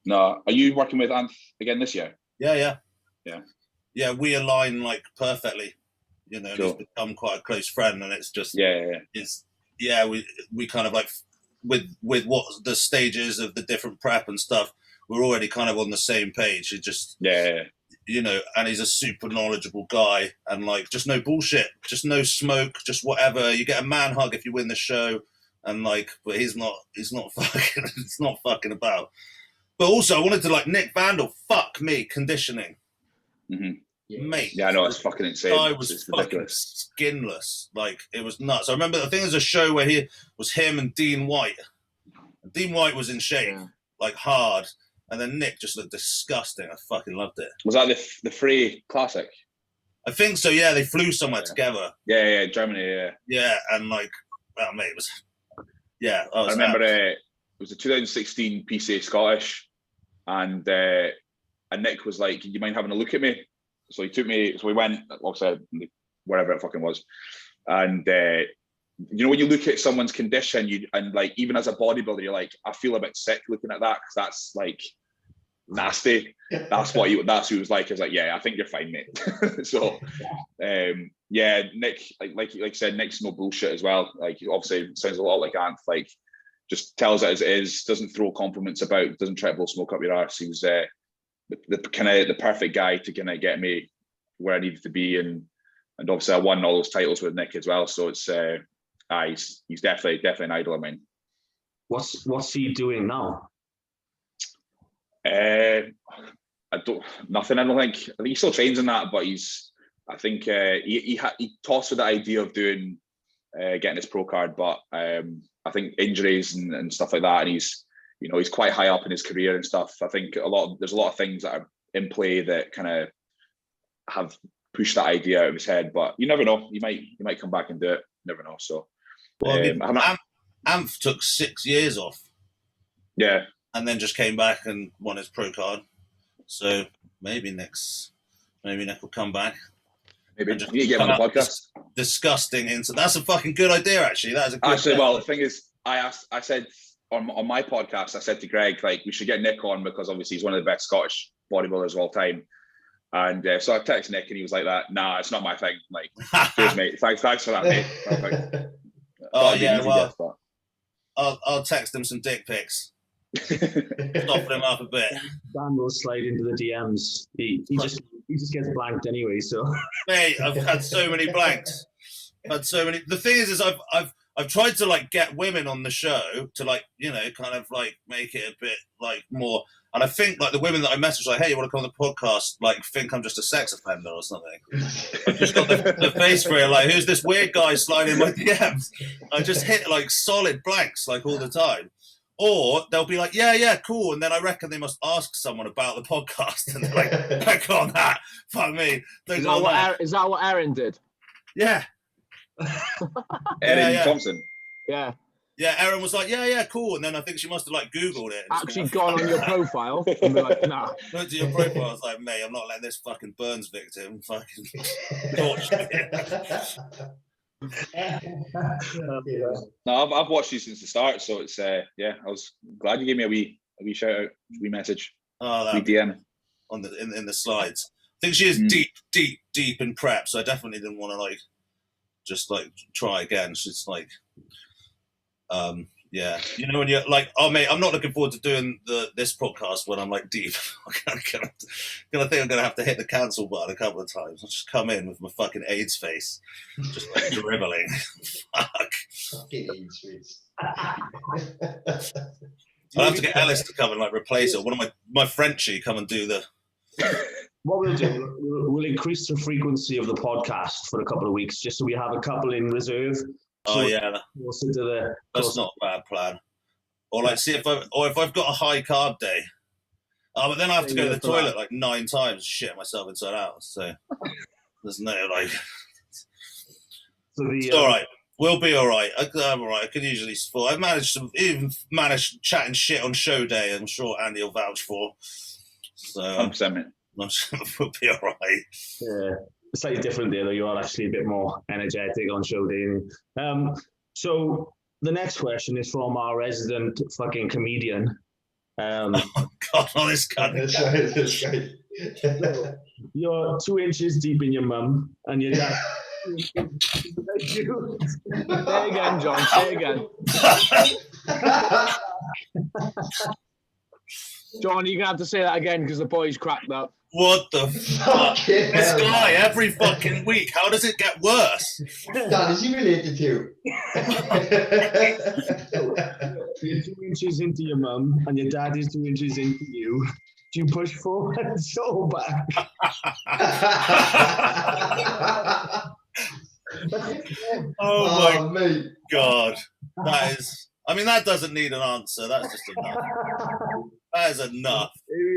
No, are you working with Anth again this year? Yeah. We align like perfectly, you know. Cool. And he's become quite a close friend, and it's just we kind of like with what the stages of the different prep and stuff, we're already kind of on the same page. It just you know, and he's a super knowledgeable guy, and like just no bullshit, just no smoke, just whatever. You get a man hug if you win the show, and like, but he's not fucking, it's not fucking about. But also, I wanted to like Nick Vandal. Fuck me, conditioning, mate. Yeah, I know, it's fucking insane. I was fucking skinless. Like it was nuts. I remember I think there's a show where he was him and Dean White. Dean White was in shape, like hard. And then Nick just looked disgusting. I fucking loved it. Was that the Free Classic? I think so, yeah. They flew somewhere together. Yeah, Germany, yeah. Yeah, and like, oh, mate, it was... Yeah, I remember it was the 2016 PCA Scottish, and Nick was like, do you mind having a look at me? So he took me, so we went, obviously, wherever it fucking was. And, you know, when you look at someone's condition, and like, even as a bodybuilder, you're like, I feel a bit sick looking at that, because that's like, nasty. That's who he was like. I was like, yeah, I think you're fine, mate. So Nick, like I said, Nick's no bullshit as well. Like, obviously sounds a lot like Anth, like just tells it as it is, doesn't throw compliments about, doesn't try to blow smoke up your arse. He was the perfect guy to kind of get me where I needed to be, and obviously I won all those titles with Nick as well. So it's he's definitely an idol of mine. What's he doing now? I don't think he still trains in that, but I think he tossed with the idea of doing getting his pro card, but I think injuries and stuff like that, and he's quite high up in his career and stuff. I think there's a lot of things that are in play that kind of have pushed that idea out of his head, but you never know, he might come back and do it. You never know. So Amph took 6 years off. Yeah. And then just came back and won his pro card. So maybe Nick will come back. Maybe you need to get him on the podcast. Disgusting. That's a fucking good idea, actually. That is a good idea. Well, the thing is, I said on my podcast, I said to Greg, like, we should get Nick on because obviously he's one of the best Scottish bodybuilders of all time. And so I texted Nick and he was like, nah, it's not my thing. Like, cheers, mate. Thanks for that, mate. Oh, yeah, well, I'll text him some dick pics. Soften him up a bit. Dan will slide into the DMs. He just gets blanked anyway. So, mate, I've had so many blanks. The thing is I've tried to like get women on the show to like, you know, kind of like make it a bit like more. And I think like the women that I message like, hey, you want to come on the podcast? Like, think I'm just a sex offender or something. I've just got the face for it. Like, who's this weird guy sliding my DMs? I just hit like solid blanks like all the time. Or they'll be like, yeah, cool. And then I reckon they must ask someone about the podcast. And they're like, back on that. Fuck me. Is that what Aaron did? Yeah. Aaron Thompson. Yeah. Yeah, Aaron was like, yeah, cool. And then I think she must have like Googled it. Actually gone on your profile and be like, nah. Went to your profile. I was like, mate, I'm not letting this fucking Burns victim fucking torture me. No, I've watched you since the start, so it's I was glad you gave me a wee shout out, a wee message, wee DM on in the slides. I think she is deep in prep, so I definitely didn't want to like just like try again. She's like, yeah, you know, when you're like, oh mate, I'm not looking forward to doing this podcast when I'm like deep. I think I'm gonna have to hit the cancel button a couple of times. I'll just come in with my fucking AIDS face, just like dribbling. Fuck. fucking eat sweets. I'll have to get Ellis to come and like replace it. One of my Frenchie come and do the. What we'll do, we'll increase the frequency of the podcast for a couple of weeks, just so we have a couple in reserve. Oh yeah, that's not a bad plan. Or like see if I've got a high carb day. Oh, but then I have to go to the toilet like 9 times, shit myself inside out. So there's no like. So it's all right. We'll be all right. I'm all right. I can usually sport. I've managed chatting shit on show day. I'm sure Andy will vouch for. So 100%. I'm sure we'll be all right. Yeah, it's slightly different there, though. You are actually a bit more energetic on show day. So the next question is from our resident fucking comedian. Oh God, on this guy. This guy. You're 2 inches deep in your mum, and your dad. Say again, John. Say again. John, you're gonna have to say that again because the boys cracked up. What the fuck? This guy every fucking week. How does it get worse? Dan, is he related to you? You're 2 inches into your mum, and your dad is 2 inches into you. Do you push forward or back? Oh my mate. God. That is. I mean, that doesn't need an answer. That's just enough. That is enough.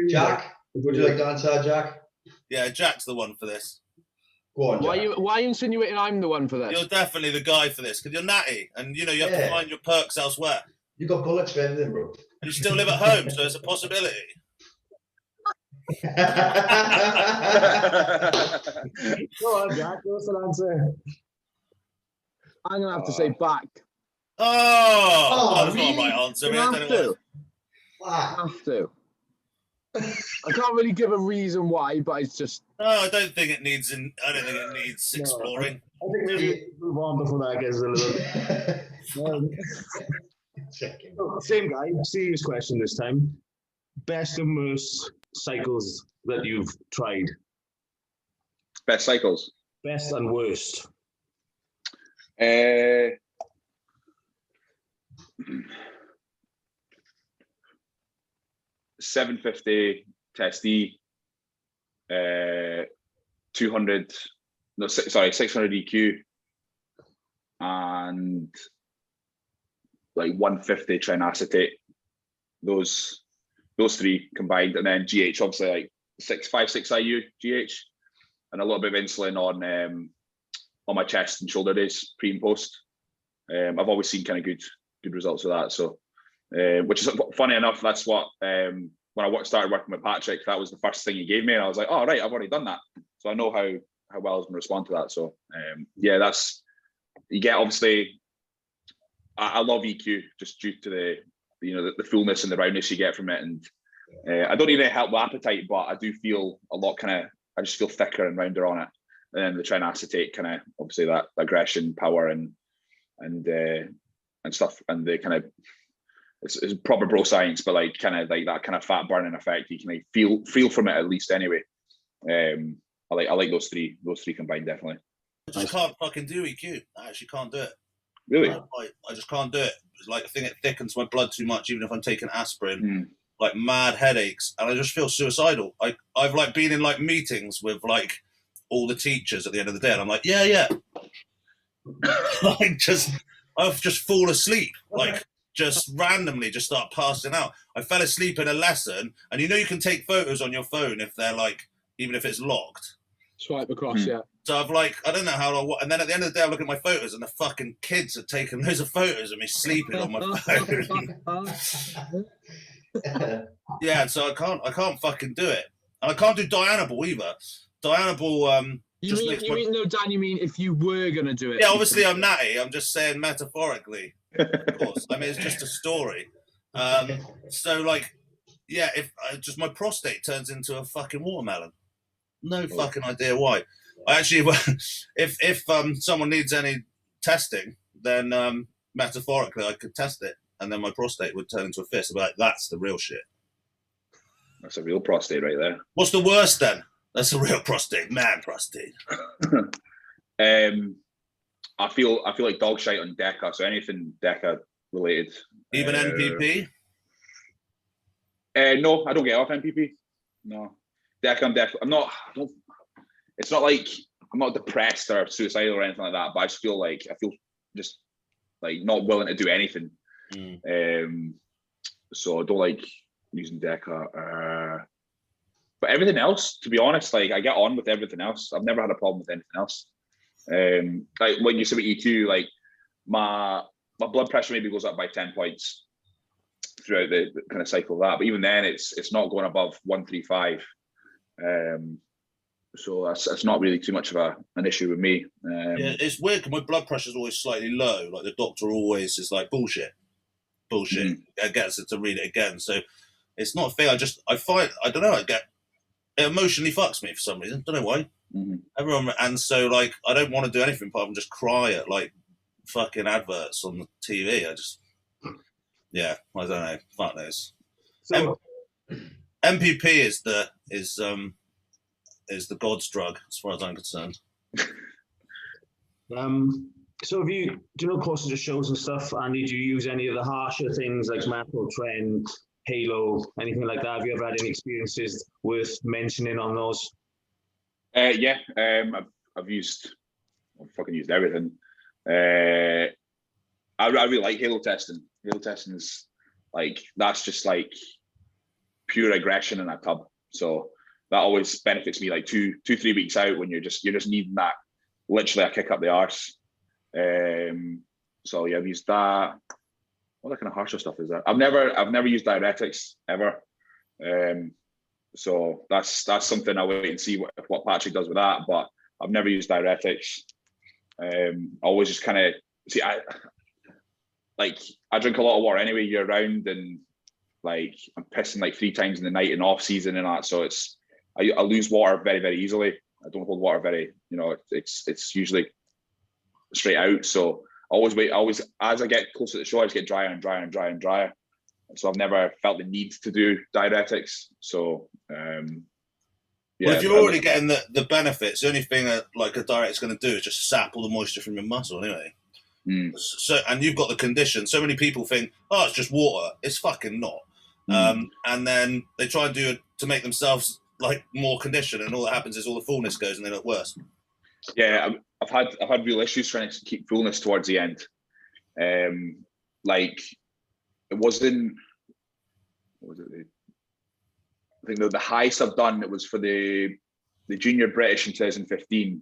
Jack, would you like to answer, Jack? Yeah, Jack's the one for this. Go on, Jack. Why are you insinuating I'm the one for this? You're definitely the guy for this because you're natty, and you know you have to find your perks elsewhere. You got bullets for everything, bro. And you still live at home, so it's a possibility. Go on, Jack. What's the answer? I'm gonna have to say back. That's not the right answer. You have to. I have to. I can't really give a reason why, but it's just. No, I don't think it needs. I don't think it needs exploring. I think maybe move on before that gets a little bit. Same guy. Serious question this time. Best and worst cycles that you've tried. Best cycles. Best and worst. 750 test D, 600 EQ, and like 150 trinacetate. Those 3 combined, and then GH obviously like 6 IU GH, and a little bit of insulin on my chest and shoulder days pre and post. I've always seen kind of good results with that. So, which is funny enough, that's what when I started working with Patrick, that was the first thing he gave me, and I was like, oh right, I've already done that, so I know how well I was going to respond to that. So, yeah, that's you get obviously. I love EQ just due to the fullness and the roundness you get from it, and I don't even help with appetite, but I do feel a lot I just feel thicker and rounder on it. And then the trinacetate kind of obviously that aggression, power, and stuff, and the kind of it's proper bro science, but like kind of like that kind of fat burning effect you can like feel from it at least anyway. I like those three combined definitely. I just can't fucking do EQ. I actually can't do it. Really? I just can't do it. It's like I think it thickens my blood too much, even if I'm taking aspirin. Like mad headaches, and I just feel suicidal. I've like been in like meetings with like all the teachers at the end of the day, and I'm like, yeah. I've just fall asleep, like just randomly just start passing out. I fell asleep in a lesson, and you can take photos on your phone if they're like, even if it's locked. Swipe across, yeah. So I've like, I don't know how long, and then at the end of the day, I look at my photos, and the fucking kids are taking loads of photos of me sleeping on my phone. Yeah, so I can't fucking do it, and I can't do Dianabol either. Dianabol, you mean no, Dan? You mean if you were gonna do it? Yeah, obviously I'm natty. I'm just saying metaphorically, of course. I mean, it's just a story. So like, yeah, if just my prostate turns into a fucking watermelon, no fucking idea why. I actually, if someone needs any testing, then metaphorically I could test it. And then my prostate would turn into a fist. I'd be like, that's the real shit. That's a real prostate right there. What's the worst then? That's a real prostate, man prostate. I feel like dog shite on Deca, so anything Deca related. Even NPP? No, I don't get off NPP. No, Deca, I'm not. It's not like I'm not depressed or suicidal or anything like that, but I just feel just like not willing to do anything. So I don't like using Deca. But everything else, to be honest, like I get on with everything else. I've never had a problem with anything else. Like when you said with EQ, like my blood pressure maybe goes up by 10 points throughout the kind of cycle of that. But even then, it's not going above 135. So that's not really too much of an issue with me. Yeah, it's weird. My blood pressure is always slightly low. Like the doctor always is like bullshit. It gets it to read it again. So it's not a thing. I find I don't know. It emotionally fucks me for some reason. Don't know why. Everyone, and so like I don't want to do anything apart from just cry at like fucking adverts on the TV. I don't know. Fuck knows. So, MPP is the god's drug as far as I'm concerned. so do you know closer to shows and stuff, Andy, do you use any of the harsher things like Metal, Trend, Halo, anything like that? Have you ever had any experiences worth mentioning on those? I've fucking used everything. I really like Halo testing. Halo testing is like, that's just like pure aggression in a tub. So that always benefits me like 3 weeks out when you're just needing that, literally a kick up the arse. So yeah, I've used that. What other kind of harsher stuff is that? I've never used diuretics ever. So that's something I'll wait and see what Patrick does with that. But I've never used diuretics. I always just kind of see. I drink a lot of water anyway year round, and like I'm pissing like 3 times in the night in off season and that. So I lose water very, very easily. I don't hold water very. It's usually straight out. So always as I get closer to the show, I just get drier and drier and drier and drier. So I've never felt the need to do diuretics. So well, if you're already getting the benefits, the only thing that like a diuretic's going to do is just sap all the moisture from your muscle anyway. So, and you've got the condition. So many people think, oh, it's just water. It's fucking not. And then they try and do it to make themselves like more conditioned, and all that happens is all the fullness goes and they look worse. Yeah, I've had real issues trying to keep fullness towards the end. Like it wasn't. What was it? I think the highest I've done, it was for the Junior British in 2015.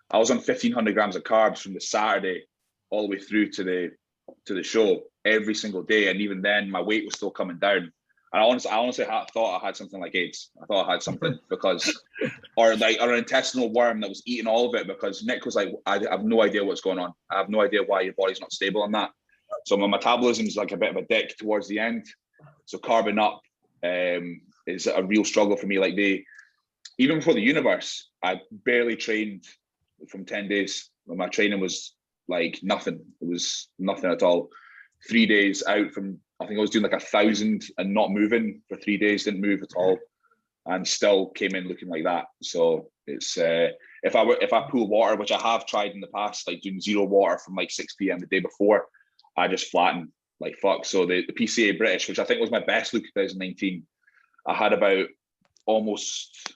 I was on 1,500 grams of carbs from the Saturday all the way through to the show every single day, and even then my weight was still coming down. And I honestly thought I had something like AIDS. I thought I had something because, or an intestinal worm that was eating all of it, because Nick was like, I have no idea what's going on. I have no idea why your body's not stable on that. So my metabolism is like a bit of a dick towards the end. So carbing up is a real struggle for me. Like even before the universe, I barely trained from 10 days. My training was like nothing. It was nothing at all. 3 days out from, I think I was doing like 1,000 and not moving for 3 days, didn't move at all, and still came in looking like that. So it's if I pull water, which I have tried in the past, like doing 0 water from like 6 p.m. the day before, I just flatten like fuck. So the PCA British, which I think was my best look in 2019, I had about almost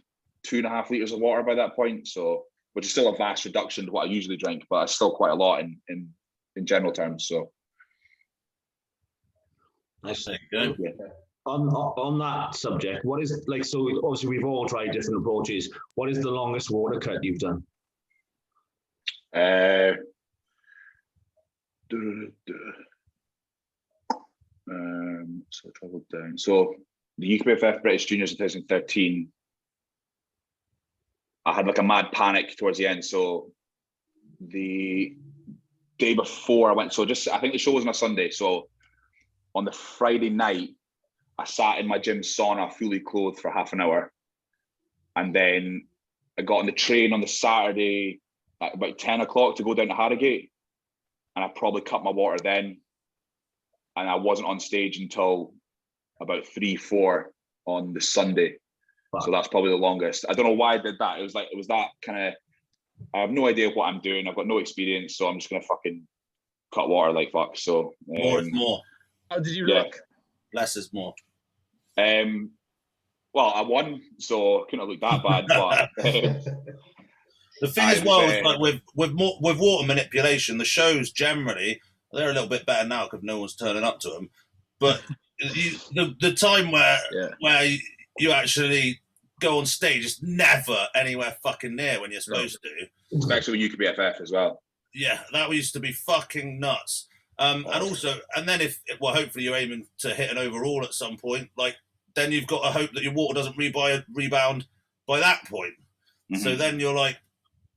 2.5 liters of water by that point. So, which is still a vast reduction to what I usually drink, but it's still quite a lot in general terms. So. Nice. There you go. Yeah. On that subject, what is like? So obviously we've all tried different approaches. What is the longest water cut you've done? So I travelled down. So the UKBFF British Juniors in 2013, I had like a mad panic towards the end. So the day before I went, I think the show was on a Sunday. So on the Friday night, I sat in my gym sauna fully clothed for half an hour. And then I got on the train on the Saturday at about 10 o'clock to go down to Harrogate. And I probably cut my water then. And I wasn't on stage until about 3-4 on the Sunday. Wow. So that's probably the longest. I don't know why I did that. It was that kind of I have no idea what I'm doing. I've got no experience, so I'm just gonna fucking cut water like fuck. So More is more. How did you Yeah. look? Less is more. Well, I won, so I couldn't have looked that bad. But The thing I as well was, is like with water manipulation, the shows generally they're a little bit better now because no one's turning up to them. But the time where you actually go on stage is never anywhere fucking near when you're supposed to. especially when you could be FF as well. Yeah, that used to be fucking nuts. And also, and then if hopefully you're aiming to hit an overall at some point, like then you've got to hope that your water doesn't rebound by that point. Mm-hmm. So then you're like,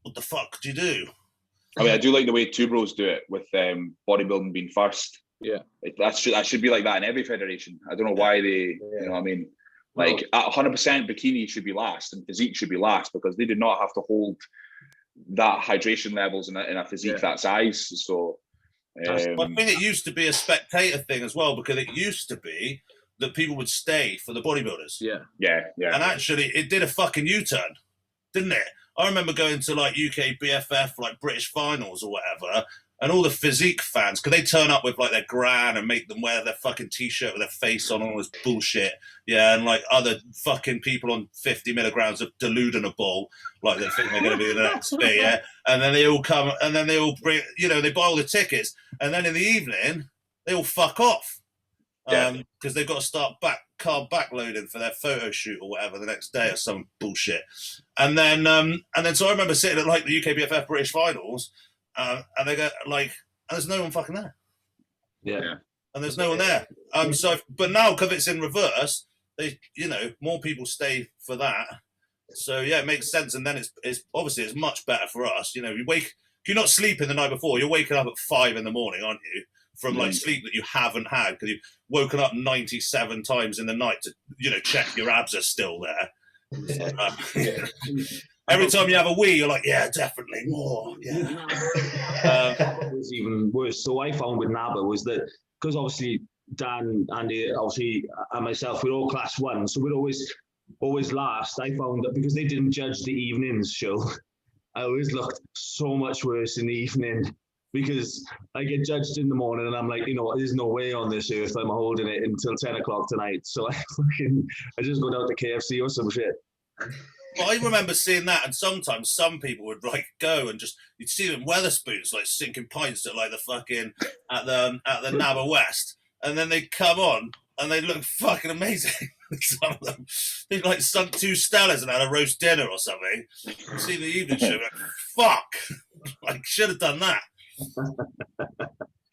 what the fuck do you do? I mean, I do like the way Two Bros do it with bodybuilding being first. Yeah, That should be like that in every federation. I don't know why they, you know what I mean? Like at 100% bikini should be last and physique should be last because they do not have to hold that hydration levels in a physique that size. So I think it used to be a spectator thing as well because it used to be that people would stay for the bodybuilders. yeah. And actually, it did a fucking U-turn, didn't it? I remember going to like UK BFF, like British finals or whatever, and all the physique fans, because they turn up with like their gran and make them wear their fucking t-shirt with their face on, all this bullshit. Yeah, and like other fucking people on 50 milligrams of Deludinable, like they think they're going to be the next bit, yeah. And then they all come, and then they all bring, they buy all the tickets, and then in the evening they all fuck off. Because they've got to start carb backloading for their photo shoot or whatever the next day or some bullshit. And then so I remember sitting at like the UKBFF British finals, and they go like, and there's no one fucking there. Yeah. And there's no one there. But now because it's in reverse, they, more people stay for that. So yeah, it makes sense. And then it's obviously it's much better for us. If you're not sleeping the night before, you're waking up at 5 a.m, aren't you? From like sleep that you haven't had because you've woken up 97 times in the night to check your abs are still there. Every time you have a wee, you're like, yeah, definitely more. Yeah. It was even worse. So I found with NABA was that because obviously Dan, Andy, obviously and myself, we're all class 1, so we're always last. I found that because they didn't judge the evenings show, I always looked so much worse in the evening. Because I get judged in the morning and I'm like, there's no way on this earth I'm holding it until 10 o'clock tonight. So I just go down to KFC or some shit. Well, I remember seeing that, and sometimes some people would like go and just you'd see them Weatherspoons like sinking pints at like the fucking at the NABA West, and then they'd come on and they look fucking amazing. Some of them they'd like sunk 2 Stellas and had a roast dinner or something. You see the evening show, like, fuck, like should have done that.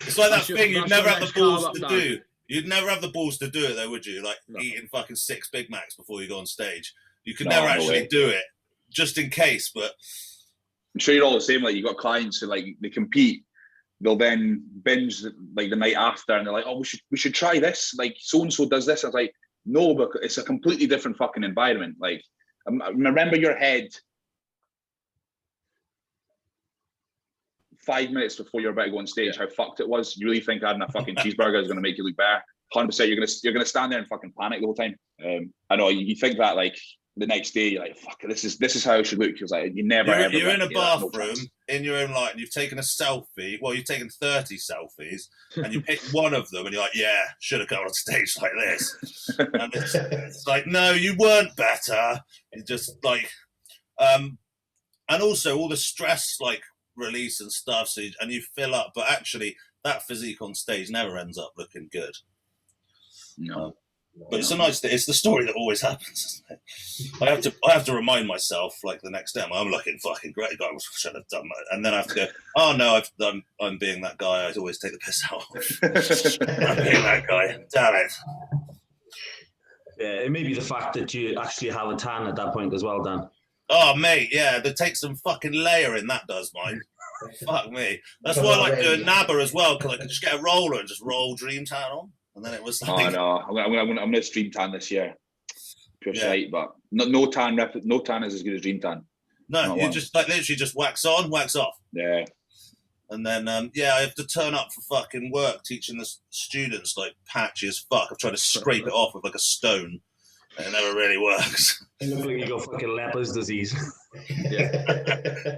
It's like that thing you'd never have the balls to do. You'd never have the balls to do it though, would you? Like eating fucking 6 Big Macs before you go on stage. You could never actually do it, just in case. But I'm sure you're all the same. Like you got clients who like they compete, they'll then binge like the night after, and they're like, "Oh, we should try this." Like so and so does this. I was like, "No, but it's a completely different fucking environment." Like remember your head 5 minutes before you're about to go on stage, how fucked it was. You really think having a fucking cheeseburger is going to make you look better? 100%. You're gonna stand there and fucking panic the whole time. I know you think that like the next day, you're like, fuck, this is how it should look. Because like you never ever. You're in a bathroom in your own light, and you've taken a selfie. Well, you've taken 30 selfies, and you pick one of them, and you're like, yeah, should have gone on stage like this. And it's like, no, you weren't better. It's just like, and also all the stress like release and stuff. So and you fill up, but actually that physique on stage never ends up looking good. No. But it's it's the story that always happens, isn't it? I have to remind myself like the next day I'm looking fucking great. I should have done that, and then I have to go, oh no, I'm being that guy. I always take the piss out. I'm being that guy. Damn it. Yeah, it may be the fact that you actually have a tan at that point as well, Dan. Oh mate, yeah, that takes some fucking layering. That does mine. Fuck me. That's why I like doing NABA as well, because I can just get a roller and just roll Dream Tan on. And then it was like, oh no, I'm gonna stream tan this year. Pure sight, but no tan is as good as Dream Tan. No, you just like literally just wax on, wax off. Yeah. And then I have to turn up for fucking work teaching the students like patchy as fuck. I've tried to scrape it off with like a stone. It never really works. It looks like you got fucking leper's disease. Yeah.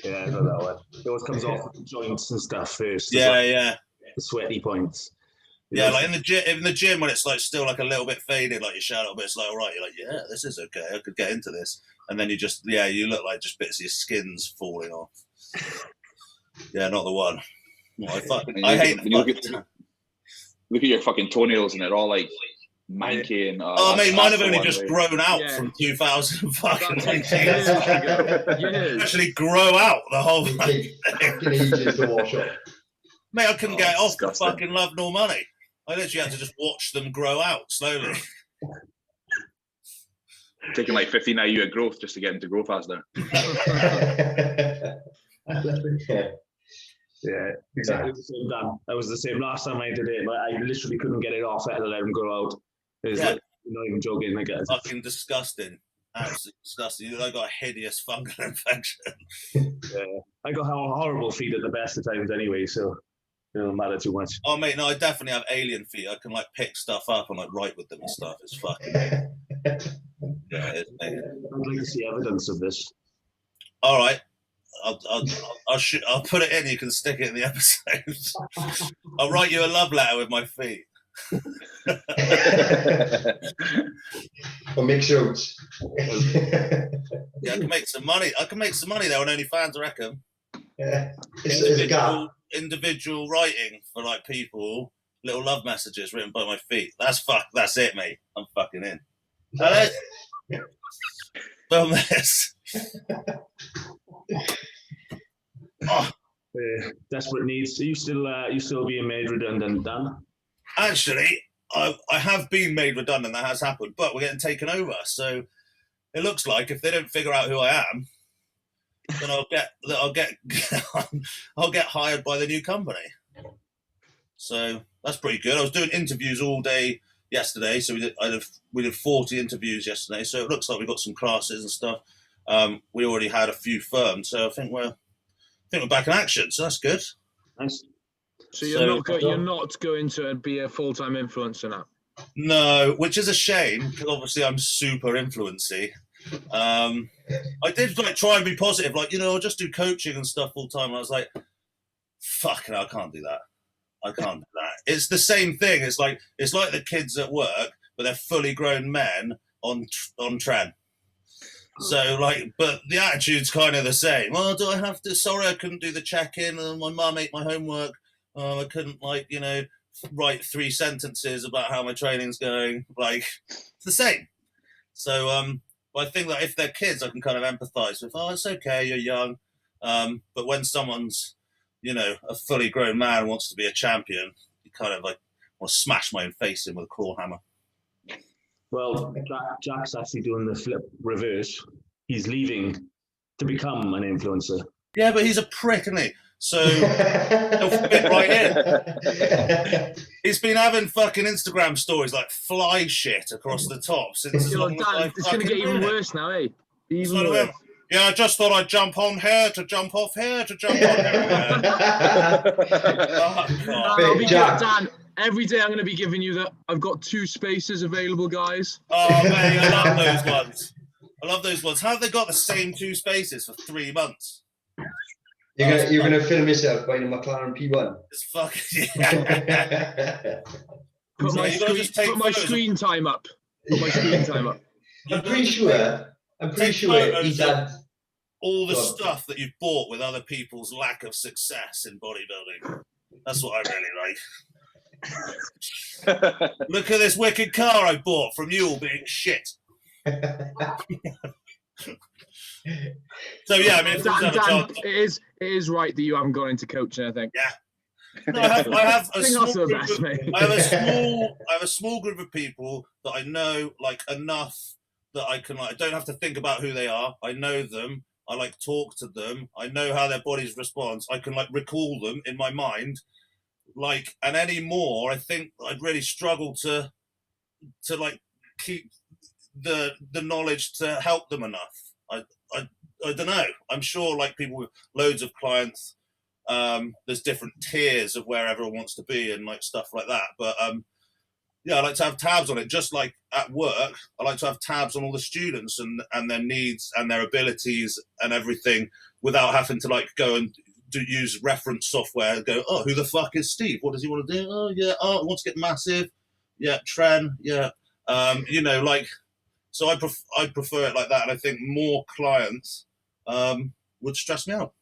Yeah, I know that one. It always comes off the joints and stuff first. Yeah. The sweaty points. Yeah, like in the gym when it's like still like a little bit faded, like you shout a little bit, it's like, all right, you're like, yeah, this is okay, I could get into this. And then you look like just bits of your skin's falling off. Yeah, not the one. I hate look at your fucking toenails and they're all like manky and mate, mine have only just grown out from 2019. Actually grow out the whole thing. Ages to wash up. Mate, I couldn't get it off for disgusting. fucking love nor money. I literally had to just watch them grow out slowly. Taking like 15 IU of growth just to get them to grow faster. Yeah, exactly the same, Dan. I was the same last time I did it. Like, I literally couldn't get it off. I had to let them grow out. It's like, I'm not even joking. Like, it's Fucking disgusting. Absolutely disgusting. I got a hideous fungal infection. yeah. I got horrible feet at the best of times anyway, so it don't matter too much. Oh, mate, no, I definitely have alien feet. I can like pick stuff up and like write with them and stuff. It's fucking. Yeah, it is, mate. I'd like to see evidence of this. All right. I'll put it in. You can stick it in the episode. I'll write you a love letter with my feet. Or mix notes. Yeah, I can make some money. I can make some money there on OnlyFans, I reckon. Yeah. It's a gap. Individual writing for like people, little love messages written by my feet. That's it, mate. I'm fucking in. Film this. Oh. Desperate needs. Are you still being made redundant, Dan? Actually, I have been made redundant. That has happened, but we're getting taken over. So it looks like if they don't figure out who I am, then I'll get hired by the new company. So that's pretty good. I was doing interviews all day yesterday, so we did 40 interviews yesterday. So it looks like we've got some classes and stuff. We already had a few firms, so I think we're back in action. So that's good. Nice. So you're not going to be a full-time influencer now? No, which is a shame because obviously I'm super influency. I did like try and be positive, like I'll just do coaching and stuff full time. I was like, fucking, I can't do that. I can't do that. It's the same thing. It's like the kids at work, but they're fully grown men on tren. So but the attitude's kind of the same. Oh, do I have to? Sorry, I couldn't do the check-in, and my mum ate my homework. I couldn't write 3 sentences about how my training's going. It's the same. So I think that if they're kids, I can kind of empathise with. Oh, it's okay, you're young. But when someone's a fully grown man who wants to be a champion, you kind of want to smash my own face in with a claw hammer. Well, Jack's actually doing the flip reverse. He's leaving to become an influencer. Yeah, but he's a prick, isn't he? So he'll fit right in. He's been having fucking Instagram stories like fly shit across the top since. It's going to get even worse now, eh? Even worse. Yeah, I just thought I'd jump on here to jump off here to jump on here. Dan, every day I'm going to be giving you that. I've got 2 spaces available, guys. Oh, mate, I love those ones. I love those ones. How have they got the same 2 spaces for 3 months? You're gonna film yourself buying a McLaren P1. It's fucking yeah. Put my screen time up. Put my screen time up. I'm pretty sure he's had all the stuff that you've bought with other people's lack of success in bodybuilding. That's what I really like. Look at this wicked car I bought from you all being shit. So yeah, I mean, Dan, it is right that you haven't gone into coaching, I think. Yeah. No, I have a small group of people that I know enough that I can I don't have to think about who they are. I know them. I talk to them. I know how their bodies respond. I can recall them in my mind. And any more, I think I'd really struggle to keep the knowledge to help them enough. I don't know. I'm sure people with loads of clients, there's different tiers of where everyone wants to be and stuff like that. But I like to have tabs on it, just like at work. I like to have tabs on all the students and their needs and their abilities and everything, without having to like go and use reference software and go, oh, who the fuck is Steve? What does he want to do? Oh yeah, oh, he wants to get massive. Yeah, Tren. Yeah, you know, like. So I prefer it like that, and I think more clients would stress me out.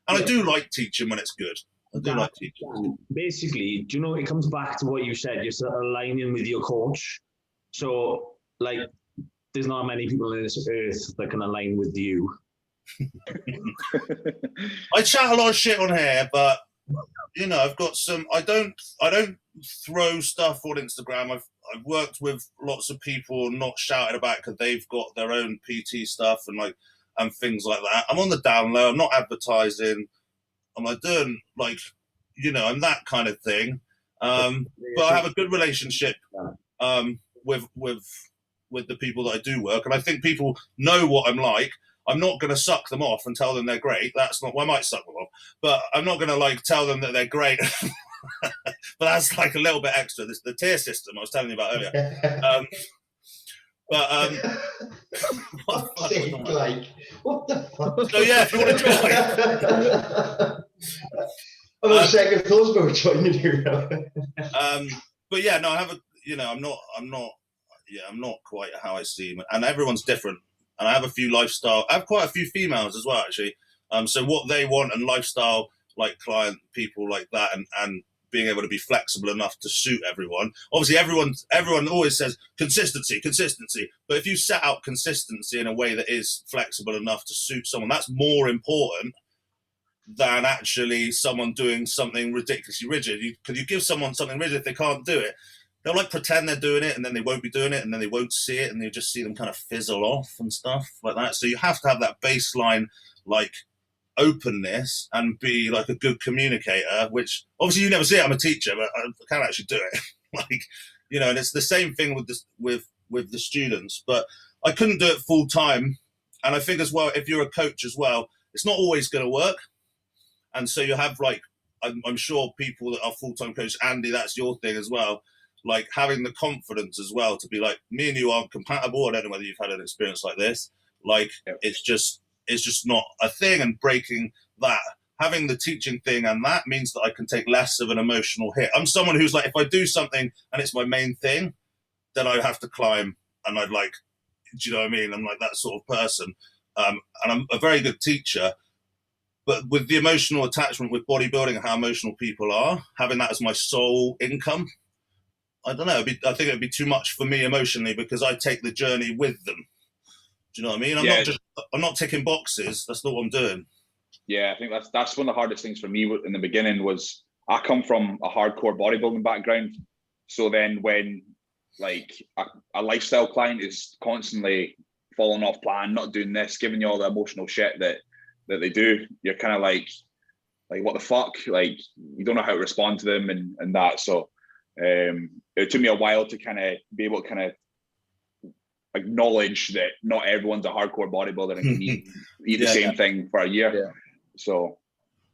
And I do like teaching when it's good. I do like teaching. Basically, do you know, it comes back to what you said, you're sort of aligning with your coach. So, like, there's not many people on this earth that can align with you. I chat a lot of shit on here, but, you know, I've got some, I don't throw stuff on Instagram. I've worked with lots of people, not shouted about because they've got their own PT stuff and things like that. I'm on the down low. I'm not advertising. I'm like doing like, you know, and that kind of thing. But I have a good relationship with the people that I do work, and I think people know what I'm like. I'm not going to suck them off and tell them they're great. That's not. Well, I might suck them off, but I'm not going to like tell them that they're great. But that's like a little bit extra. This the tier system I was telling you about earlier. What the fuck? So yeah, if you want to join. I'm on second thoughts about joining you. But yeah, no, I have a, you know, I'm not quite how I see, and everyone's different. And I have a few lifestyle. I have quite a few females as well, actually. So what they want and lifestyle, like client people like that, and being able to be flexible enough to suit everyone. Obviously, everyone always says consistency. But if you set out consistency in a way that is flexible enough to suit someone, that's more important than actually someone doing something ridiculously rigid. Because you give someone something rigid, if they can't do it, they'll like pretend they're doing it, and then they won't be doing it, and then they won't see it, and you just see them kind of fizzle off and stuff like that. So you have to have that baseline, like, openness and be like a good communicator, which obviously you never see it. I'm a teacher, but I can't actually do it. Like, you know, and it's the same thing with this with the students, but I couldn't do it full time. And I think as well, if you're a coach as well, it's not always going to work. And so you have like, I'm sure people that are full-time coaches, Andy, that's your thing as well, like having the confidence as well to be like, me and you aren't compatible. I don't know whether you've had an experience like this. Like, it's just not a thing, and breaking that, having the teaching thing, and that means that I can take less of an emotional hit. I'm someone who's like, if I do something and it's my main thing, then I have to climb, and I'd like, do you know what I mean? I'm like that sort of person. And I'm a very good teacher, but with the emotional attachment with bodybuilding and how emotional people are, having that as my sole income, I don't know, I think it'd be too much for me emotionally, because I take the journey with them. Do you know what I mean? I'm not ticking boxes. That's not what I'm doing. Yeah, I think that's one of the hardest things for me in the beginning. Was I come from a hardcore bodybuilding background, so then when like a lifestyle client is constantly falling off plan, not doing this, giving you all the emotional shit that they do, you're kind of like what the fuck? Like, you don't know how to respond to them and that. So it took me a while to kind of be able to kind of acknowledge that not everyone's a hardcore bodybuilder and can eat the same thing for a year. Yeah. So,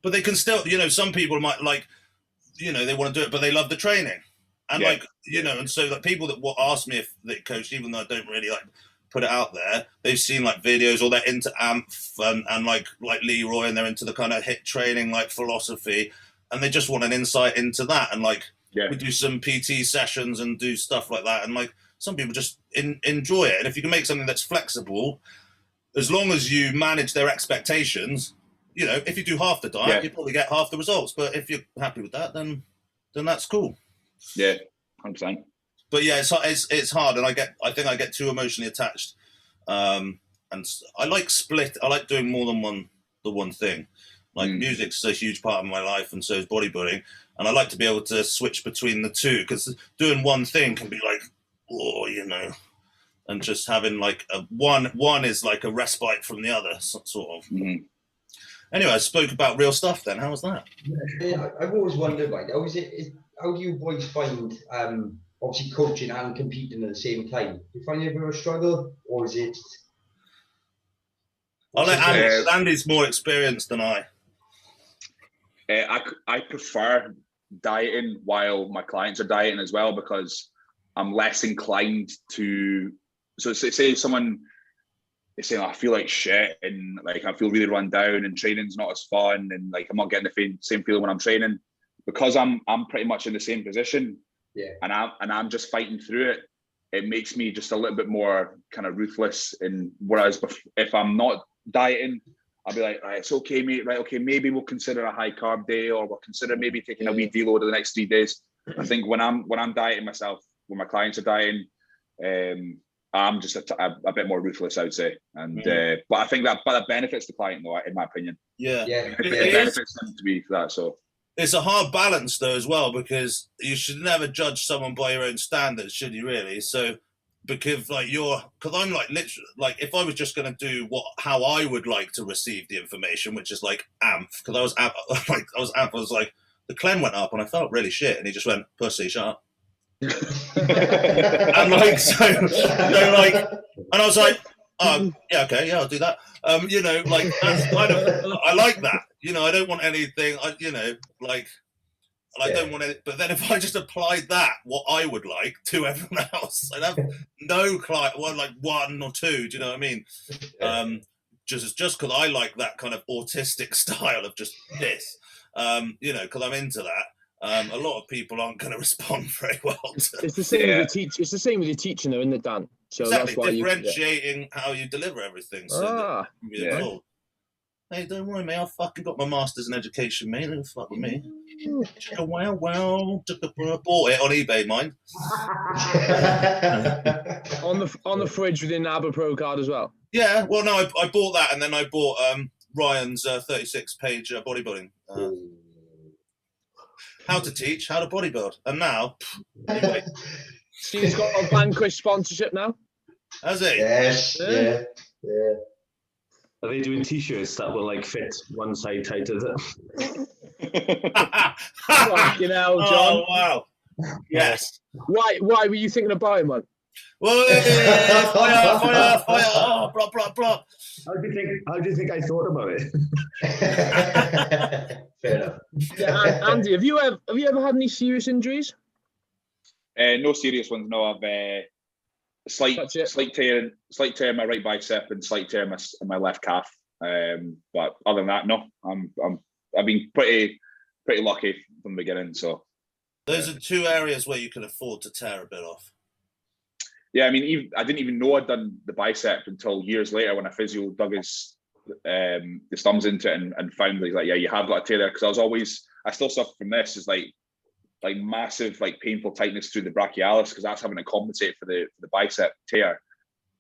but they can still, you know, some people might like, you know, they want to do it, but they love the training, and like, you know, and so that people that will ask me if they coach, even though I don't really like put it out there, they've seen like videos, or they're into AMF and like Leroy, and they're into the kind of HIIT training, like philosophy, and they just want an insight into that. And like, we do some PT sessions and do stuff like that, and like, some people just enjoy it. And if you can make something that's flexible, as long as you manage their expectations, you know, if you do half the diet, you probably get half the results. But if you're happy with that, then that's cool. Yeah, 100%. But yeah, it's hard, and I think I get too emotionally attached. And I like I like doing more than one thing. Like, music's a huge part of my life, and so is bodybuilding. And I like to be able to switch between the two, because doing one thing can be like, oh, you know, and just having like one is like a respite from the other, sort of. Mm-hmm. Anyway, I spoke about real stuff then. How was that? Yeah, I've always wondered, like, how do you boys find obviously coaching and competing at the same time? Do you find it a bit of a struggle, or is it? I'll let Andy's more experienced than I. I prefer dieting while my clients are dieting as well, because I'm less inclined to. So say someone is saying, oh, I feel like shit and like I feel really run down and training's not as fun and like I'm not getting the same feeling when I'm training, because I'm pretty much in the same position. Yeah. And I'm just fighting through it. It makes me just a little bit more kind of ruthless. And whereas if I'm not dieting, I'll be like, right, it's okay, mate. Right, okay, maybe we'll consider a high carb day, or we'll consider maybe taking a wee deload of the next 3 days. I think when I'm dieting myself, when my clients are dieting, I'm just a bit more ruthless, I would say. And but I think that benefits the client, though, in my opinion. Yeah, Yeah. It benefits them to be that. So it's a hard balance though as well, because you should never judge someone by your own standards, should you really? So because I'm like literally like, if I was just going to do how I would like to receive the information, which is like AMF, because I was like, the Clem went up and I felt really shit, and he just went, pussy, shut up. And like and I was like, oh yeah, okay, yeah, I'll do that. Like that's kind of, I like that. I don't want anything. I don't want it. But then if I just applied that, what I would like, to everyone else, I'd have no client. Well, like 1 or 2. Do you know what I mean? Just because I like that kind of autistic style of just this. Because I'm into that. A lot of people aren't going to respond very well to It's the same with the It's the same with your teaching, though, isn't it, Dan? So exactly, that's why differentiating how you deliver everything. So cool. Hey, don't worry, mate. I fucking got my master's in education, mate. Don't fuck with me. Well, bought it on eBay, mine. on the fridge with your Naba Pro card as well. Yeah, well, no, I bought that, and then I bought Ryan's 36-page bodybuilding. How to teach, how to bodybuild, and now, anyway. Steve's got a Vanquish sponsorship now. Has he? Yes. Yeah. Are they doing T-shirts that will like fit one side tighter? Fucking hell, John! Oh wow! Yes. Why were you thinking of buying one? Well, fire! Oh, blah blah blah. How do you think I thought about it? Fair enough. Yeah, Andy, have you ever had any serious injuries? No serious ones. No, I've slight tear in my right bicep and slight tear in my left calf. But other than that, no. I've been pretty lucky from the beginning. So those are 2 areas where you can afford to tear a bit off. Yeah, I mean, I didn't even know I'd done the bicep until years later when a physio dug his thumbs into it and found he's like, yeah, you have got a tear there. Because I still suffer from this. Is like massive, like painful tightness through the brachialis, because that's having to compensate for the bicep tear.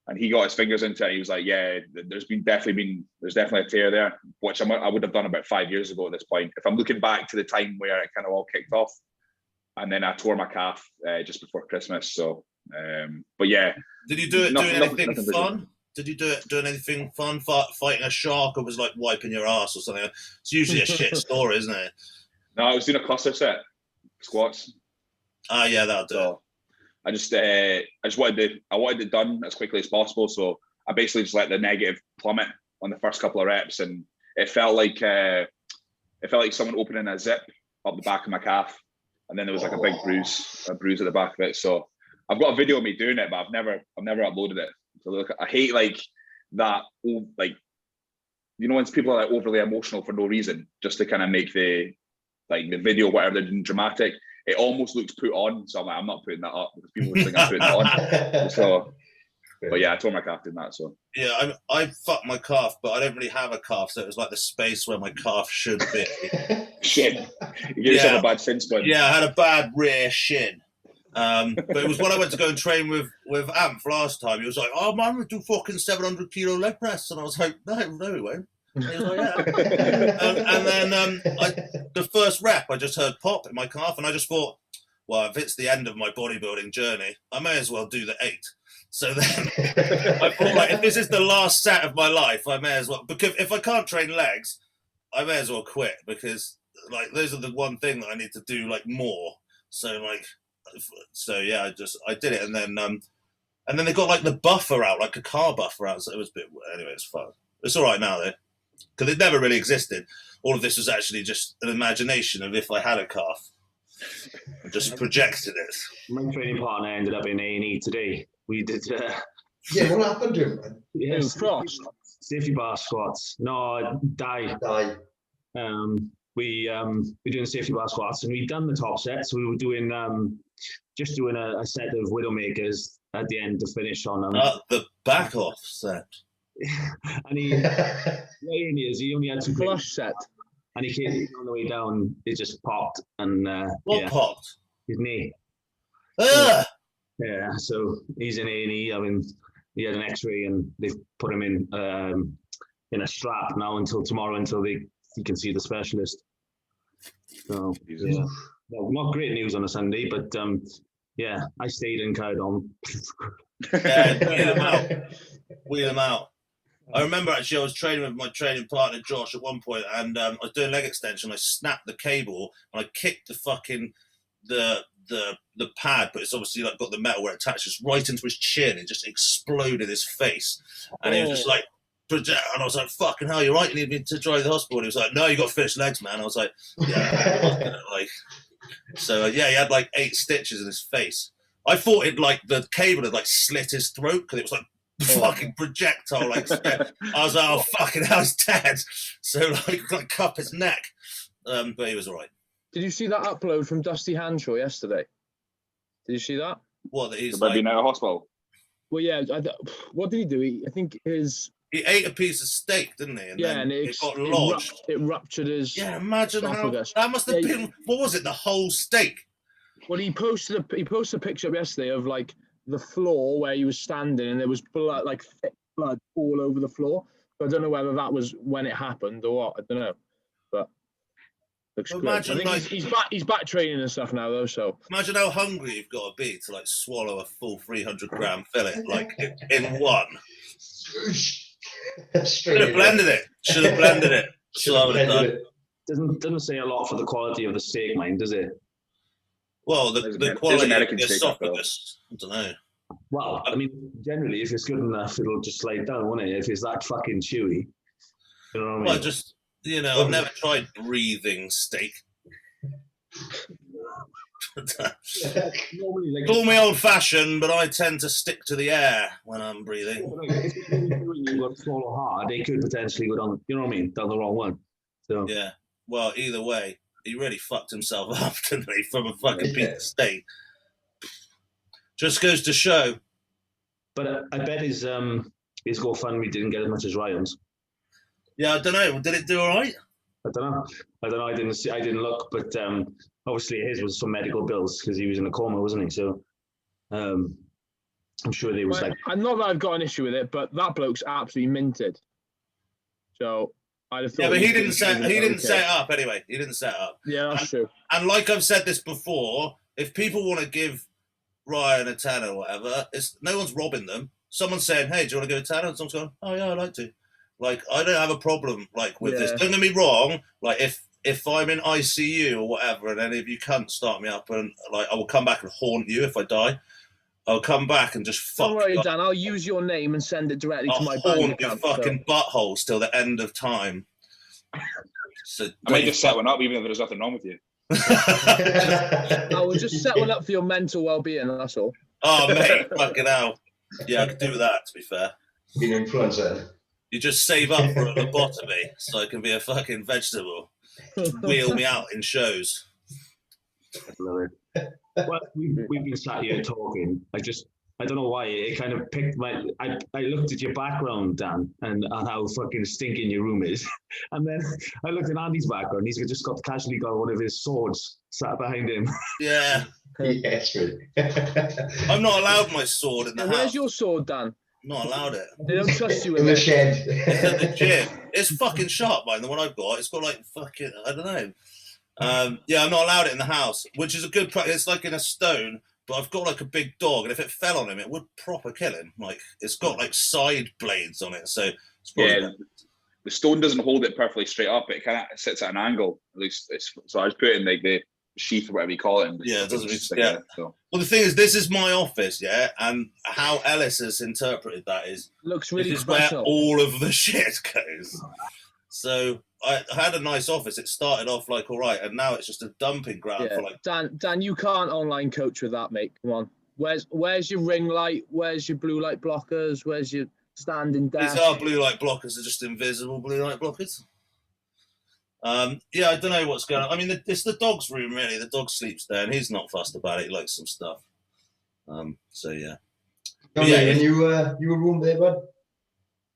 And he got his fingers into it. And he was like, yeah, there's definitely a tear there, which I would have done about 5 years ago at this point. If I'm looking back to the time where it kind of all kicked off, and then I tore my calf just before Christmas. So. But yeah. Did you do it doing anything fun? Did you do it doing anything fun? Fighting a shark, or was it like wiping your ass or something? It's usually a shit story, isn't it? No, I was doing a cluster set, squats. Ah, yeah, that'll do. So I just wanted it done as quickly as possible. So I basically just let the negative plummet on the first couple of reps, and it felt like someone opening a zip up the back of my calf, and then there was like a big bruise at the back of it. So I've got a video of me doing it, but I've never uploaded it. So look, I hate like that, like, when people are like overly emotional for no reason, just to kind of make the video, whatever they're doing, dramatic. It almost looks put on, so I'm like, I'm not putting that up because people would think I'm putting it on. So, but yeah, I tore my calf doing that. So yeah, I fucked my calf, but I don't really have a calf, so it was like the space where my calf should be. Shit, you gave yourself a bad shin splint. Yeah, I had a bad rear shin. But it was when I went to go and train with Amp last time. He was like, "Oh man, we do fucking 700 kilo leg press," and I was like, "No, we won't." And he was like, "Yeah." And then the first rep, I just heard pop in my calf, and I just thought, well, if it's the end of my bodybuilding journey, I may as well do the 8. So then I thought, like, if this is the last set of my life, I may as well, because if I can't train legs, I may as well quit, because like those are the one thing that I need to do like more. So yeah, I did it, and then they got like the buffer out, like a car buffer out. So it was a bit, anyway, it's fun. It's all right now though, because it never really existed. All of this was actually just an imagination of if I had a calf. and just projected it. My training partner ended up in A&E today. We did. Yeah, what happened to him, man? Yeah, Frost. safety bar squats. No, die. Die. We're doing safety bar squats, and we'd done the top set, so we were doing just doing a set of Widowmakers at the end to finish on them. The back off set. And he only had two Flush set. and he came on the way down. It just popped, and What popped? his knee. Ah! Yeah, so he's in A&E. I mean, he had an X-ray, and they've put him in a strap now until tomorrow, until he can see the specialist. So yeah, well, not great news on a Sunday, but yeah, I stayed and carried on. Yeah, wheel him out. I remember actually I was training with my training partner Josh at one point, and I was doing leg extension. I snapped the cable and I kicked the fucking the pad, but it's obviously like got the metal where it attaches right into his chin. It just exploded his face, and he was just like, and I was like, "Fucking hell, you're right. You need me to drive to the hospital." And he was like, "No, you got to finish legs, man." I was like, "Yeah." Like, so yeah, he had like 8 stitches in his face. I thought it like the cable had like slit his throat because it was like fucking projectile. Like I was like, "Oh fucking hell, he's dead." So like cup his neck, but he was all right. Did you see that upload from Dusty Hanshaw yesterday? Did you see that? What? That he's About being out of hospital. Well, yeah. What did he do? I think he ate a piece of steak, didn't he? And then it got lodged. It ruptured his. Yeah, imagine esophagus. how that must have been. What was it? The whole steak. Well, he posted a picture up yesterday of like the floor where he was standing, and there was blood, like thick blood, all over the floor. But I don't know whether that was when it happened or what. I don't know, but looks good. I think he's back training and stuff now though. So imagine how hungry you've got to be to like swallow a full 300-gram fillet like in one. Should have blended it. Doesn't say a lot for the quality of the steak, mind, does it? Well, the quality of the esophagus, I don't know. Well, I mean, generally, if it's good enough, it'll just slide down, won't it? If it's that fucking chewy, you know what I mean? Well, just, I've never tried breathing steak. Call me old-fashioned, but I tend to stick to the air when I'm breathing. If you've got to swallow hard, they could potentially go down, you know what I mean, down the wrong one. So yeah, well, either way, he really fucked himself up, didn't he, from a fucking piece of steak. Just goes to show. But I bet his GoFundMe didn't get as much as Ryan's. Yeah, I don't know. Did it do all right? I don't know. I didn't look, but obviously his was some medical bills because he was in a coma, wasn't he? So I'm sure they was like. I'm not that I've got an issue with it, but that bloke's absolutely minted. So I'd have thought. Yeah, but he didn't set it up anyway. He didn't set it up. Yeah, that's true. And like I've said this before, if people want to give Ryan a tenner or whatever, no one's robbing them. Someone's saying, "Hey, do you want to go to tenner?" And someone's going, "Oh yeah, I'd like to." Like, I don't have a problem like with this. Don't get me wrong. Like, if I'm in ICU or whatever, and any of you can't start me up, and like I will come back and haunt you if I die. I'll come back and just fuck. Don't worry, Dan. I'll use your name and send it directly to my bank account. Haunt your fucking buttholes till the end of time. So I might just set one up, even if there's nothing wrong with you. I will just set one up for your mental well-being. That's all. Oh mate, fucking hell. Yeah, I could do that. To be fair, being an influencer. You just save up for a lobotomy so I can be a fucking vegetable. Just wheel me out in shows. Well, we've been sat here talking. I don't know why it kind of picked my. I looked at your background, Dan, and how fucking stinking your room is, and then I looked at Andy's background. He's just casually got one of his swords sat behind him. Yeah. Yes, really. I'm not allowed my sword in the house. Where's your sword, Dan? Not allowed it. They don't trust you in the shed. It's at the gym. It's fucking sharp, man. The one I've got, it's got like fucking, I don't know. Yeah, I'm not allowed it in the house, which is a good practice. It's like in a stone, but I've got like a big dog, and if it fell on him, it would proper kill him. Like it's got like side blades on it, so it's probably the stone doesn't hold it perfectly straight up. It kind of sits at an angle. At least, so I was putting like the sheath or whatever you call it. And yeah, it doesn't. Yeah. So. Well, the thing is, this is my office, yeah, and how Ellis has interpreted that is looks really this is where all of the shit goes. So I had a nice office. It started off like all right, and now it's just a dumping ground Yeah. for like. Dan, you can't online coach with that, mate. Come on. Where's your ring light? Where's your blue light blockers? Where's your standing desk? These are blue light blockers. They're just invisible blue light blockers. Yeah, I don't know what's going on. I mean, it's the dog's room, really. The dog sleeps there, and he's not fussed about it. He likes some stuff. So yeah. Yeah, when you were room there, bud?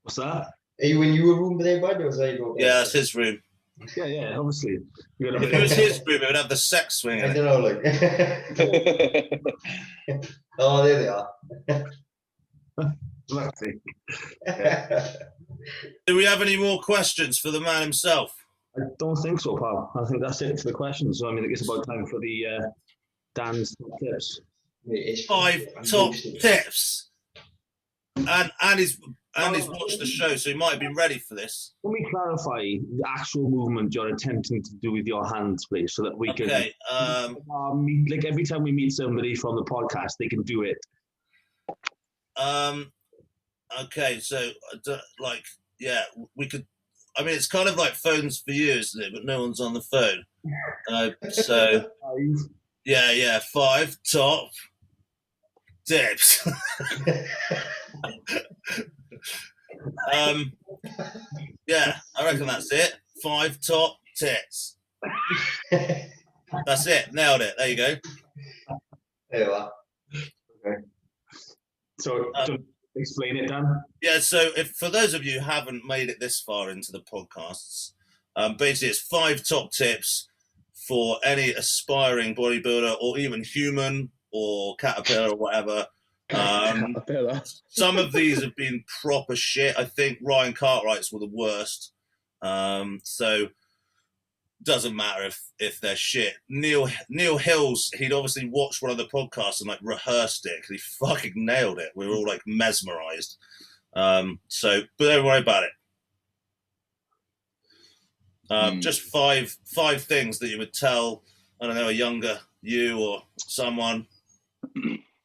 What's that? Are you when you were room there, bud? Or was I go? Yeah, that's his room. Yeah, obviously. If it was his room, it would have the sex swing in I it. don't know, like. Oh, there they are. Do we have any more questions for the man himself? I don't think so, pal. I think that's it for the questions. So I mean, I guess it's about time for the Dan's top tips. 5 top tips. And he's watched the show, so he might have been ready for this. Let me clarify the actual movement you're attempting to do with your hands, please, so that we can. Okay. Like every time we meet somebody from the podcast, they can do it. Okay, so like, yeah, we could. I mean, it's kind of like phones for you, isn't it? But no one's on the phone. So yeah, 5 top tips. Yeah, I reckon that's it. 5 top tips. That's it. Nailed it. There you go. There you are. Okay. So, explain it, Dan. Yeah, so if for those of you who haven't made it this far into the podcasts, basically it's 5 top tips for any aspiring bodybuilder or even human or caterpillar or whatever. Some of these have been proper shit. I think Ryan Cartwright's were the worst. So doesn't matter if they're shit. Neil Hills, he'd obviously watched one of the podcasts and like rehearsed it because he fucking nailed it. We were all like mesmerized. So, but don't worry about it. Just five things that you would tell, I don't know, a younger you or someone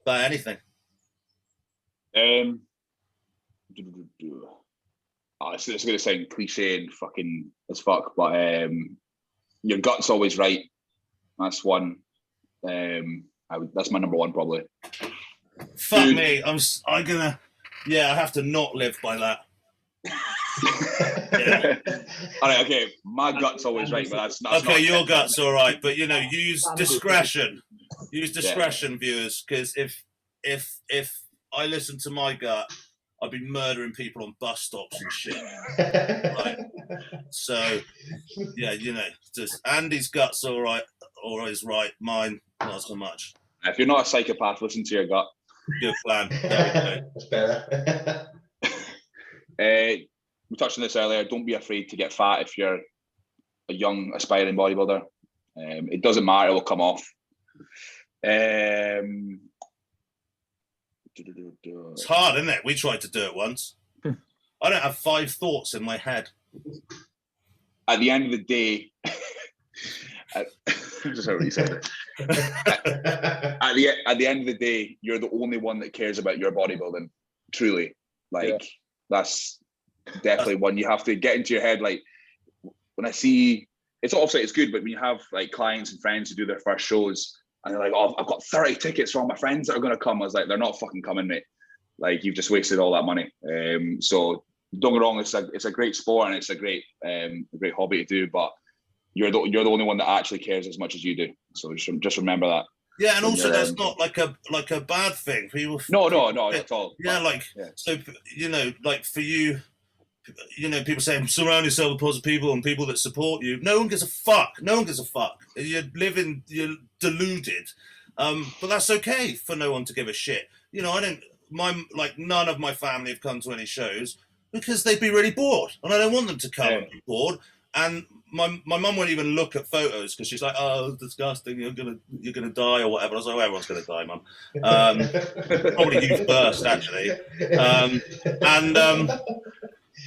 about anything. It's going to sound cliche and fucking as fuck, but your gut's always right. That's one. That's my number one, probably. Fuck me. I'm gonna. Yeah, I have to not live by that. Yeah. All right, okay. My gut's always right, but that's okay. Not your gut's all right, but use discretion. Use discretion, viewers, because if I listen to my gut, I'd be murdering people on bus stops and shit. Right. So, yeah, just Andy's gut's all right, always right. Mine, not so much. If you're not a psychopath, listen to your gut. Good plan. There That's better. We touched on this earlier. Don't be afraid to get fat if you're a young, aspiring bodybuilder. It doesn't matter; it will come off. It's hard, isn't it? We tried to do it once. I don't have 5 thoughts in my head. At the end of the day, just how you said it. At the end of the day, you're the only one that cares about your bodybuilding. Truly, that's definitely one you have to get into your head. Like when I see, it's obviously it's good, but when you have like clients and friends who do their first shows. And they're like, oh, I've got 30 tickets for all my friends that are going to come. I was like, they're not fucking coming, mate. Like, you've just wasted all that money. So don't get me wrong, it's a great sport and it's a great hobby to do, but you're the only one that actually cares as much as you do. So just remember that. Yeah, and also that's not like a bad thing. People. No, not at all. Yeah, so like for you. People saying surround yourself with positive people and people that support you. No one gives a fuck. You're deluded. But that's okay for no one to give a shit. None of my family have come to any shows because they'd be really bored. And I don't want them to come and be bored. And my mum won't even look at photos because she's like, oh, it's disgusting, you're gonna die or whatever. I was like, oh, everyone's gonna die, mum. Probably you first, actually.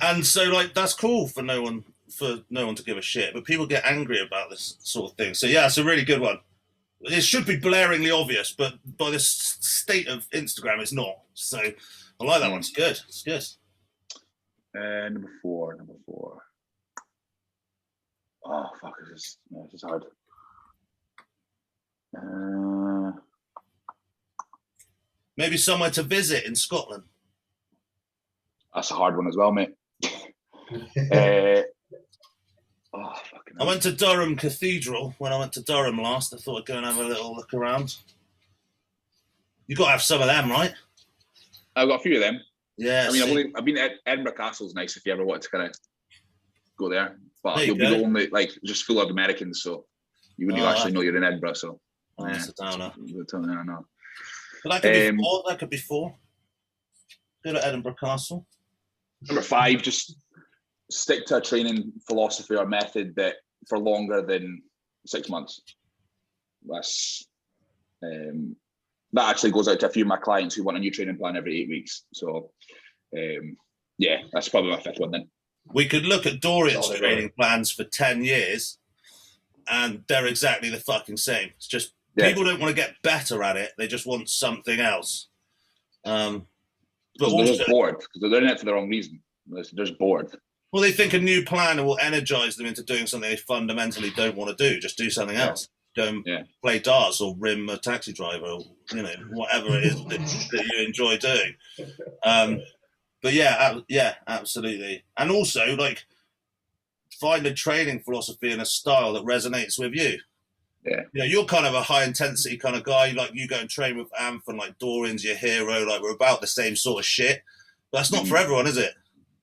And so, like, that's cool for no one to give a shit. But people get angry about this sort of thing. So, yeah, it's a really good one. It should be blaringly obvious, but by the state of Instagram, it's not. So, I like that one. It's good. It's good. Number four. Oh fuck! This is hard. Maybe somewhere to visit in Scotland. That's a hard one as well, mate. I went to Durham Cathedral when I went to Durham last. I thought I'd go and have a little look around. You got to have some of them, right? I've got a few of them. Yeah. I mean, I've been at Edinburgh Castle's nice if you ever want to kind of go there, but you'll be the only just full of Americans, so you wouldn't actually know you're in Edinburgh. So that's a downer. I know. But that could be four. Go to Edinburgh Castle. Number 5, just stick to a training philosophy or method that for longer than 6 months. That's that actually goes out to a few of my clients who want a new training plan every 8 weeks. So that's probably my 5th one then. We could look at Dorian's training plans for 10 years and they're exactly the fucking same. It's just people don't want to get better at it. They just want something else. But they're just bored because they're doing it for the wrong reason. They're just bored. Well, they think a new plan will energize them into doing something they fundamentally don't want to do. Just do something else. Go and play darts or rim a taxi driver or, whatever it is that you enjoy doing. But absolutely. And also, find a training philosophy and a style that resonates with you. Yeah. You're kind of a high intensity kind of guy. You go and train with Amph and Dorian's your hero. We're about the same sort of shit. But that's not for everyone, is it?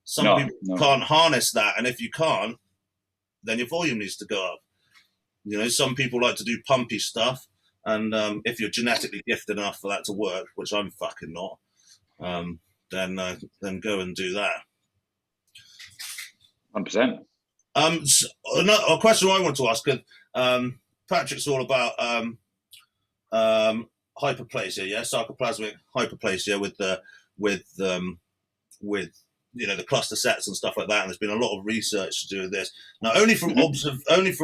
Some people can't harness that. And if you can't, then your volume needs to go up. Some people like to do pumpy stuff. And if you're genetically gifted enough for that to work, which I'm fucking not, then go and do that. 100%. So a question I want to ask, because Patrick's all about hyperplasia, sarcoplasmic hyperplasia with the cluster sets and stuff like that. And there's been a lot of research to do with this. Now, only from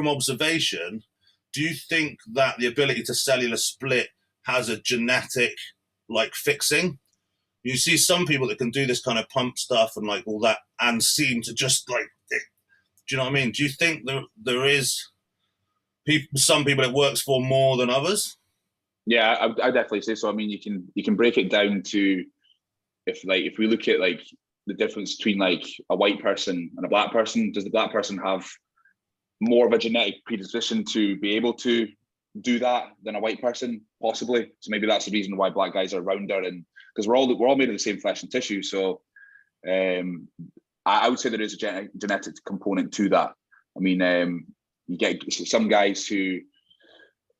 observation, do you think that the ability to cellular split has a genetic fixing? You see some people that can do this kind of pump stuff and all that and seem to just do you know what I mean? Do you think there is some people it works for more than others? Yeah, I definitely say so. I mean, you can break it down to if we look at the difference between a white person and a black person. Does the black person have more of a genetic predisposition to be able to do that than a white person? Possibly. So maybe that's the reason why black guys are rounder, and because we're all made of the same flesh and tissue. So I would say there is a genetic component to that. I mean, you get some guys who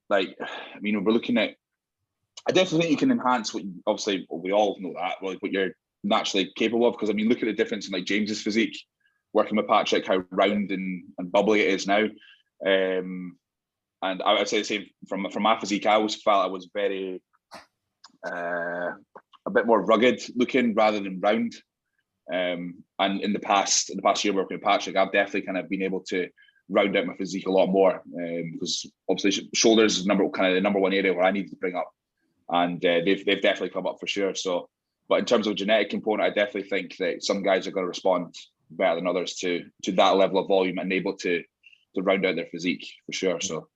we're looking at. I definitely think you can enhance what we all know that what you're naturally capable of. Because look at the difference in James's physique, working with Patrick, how round and bubbly it is now. And I would say the same from my physique. I always felt I was very a bit more rugged looking rather than round. And in the past year working with Patrick, I've definitely kind of been able to round out my physique a lot more, because obviously shoulders is the number one area where I need to bring up, and they've definitely come up for sure. So, but in terms of genetic component, I definitely think that some guys are going to respond better than others to that level of volume and able to round out their physique for sure. So,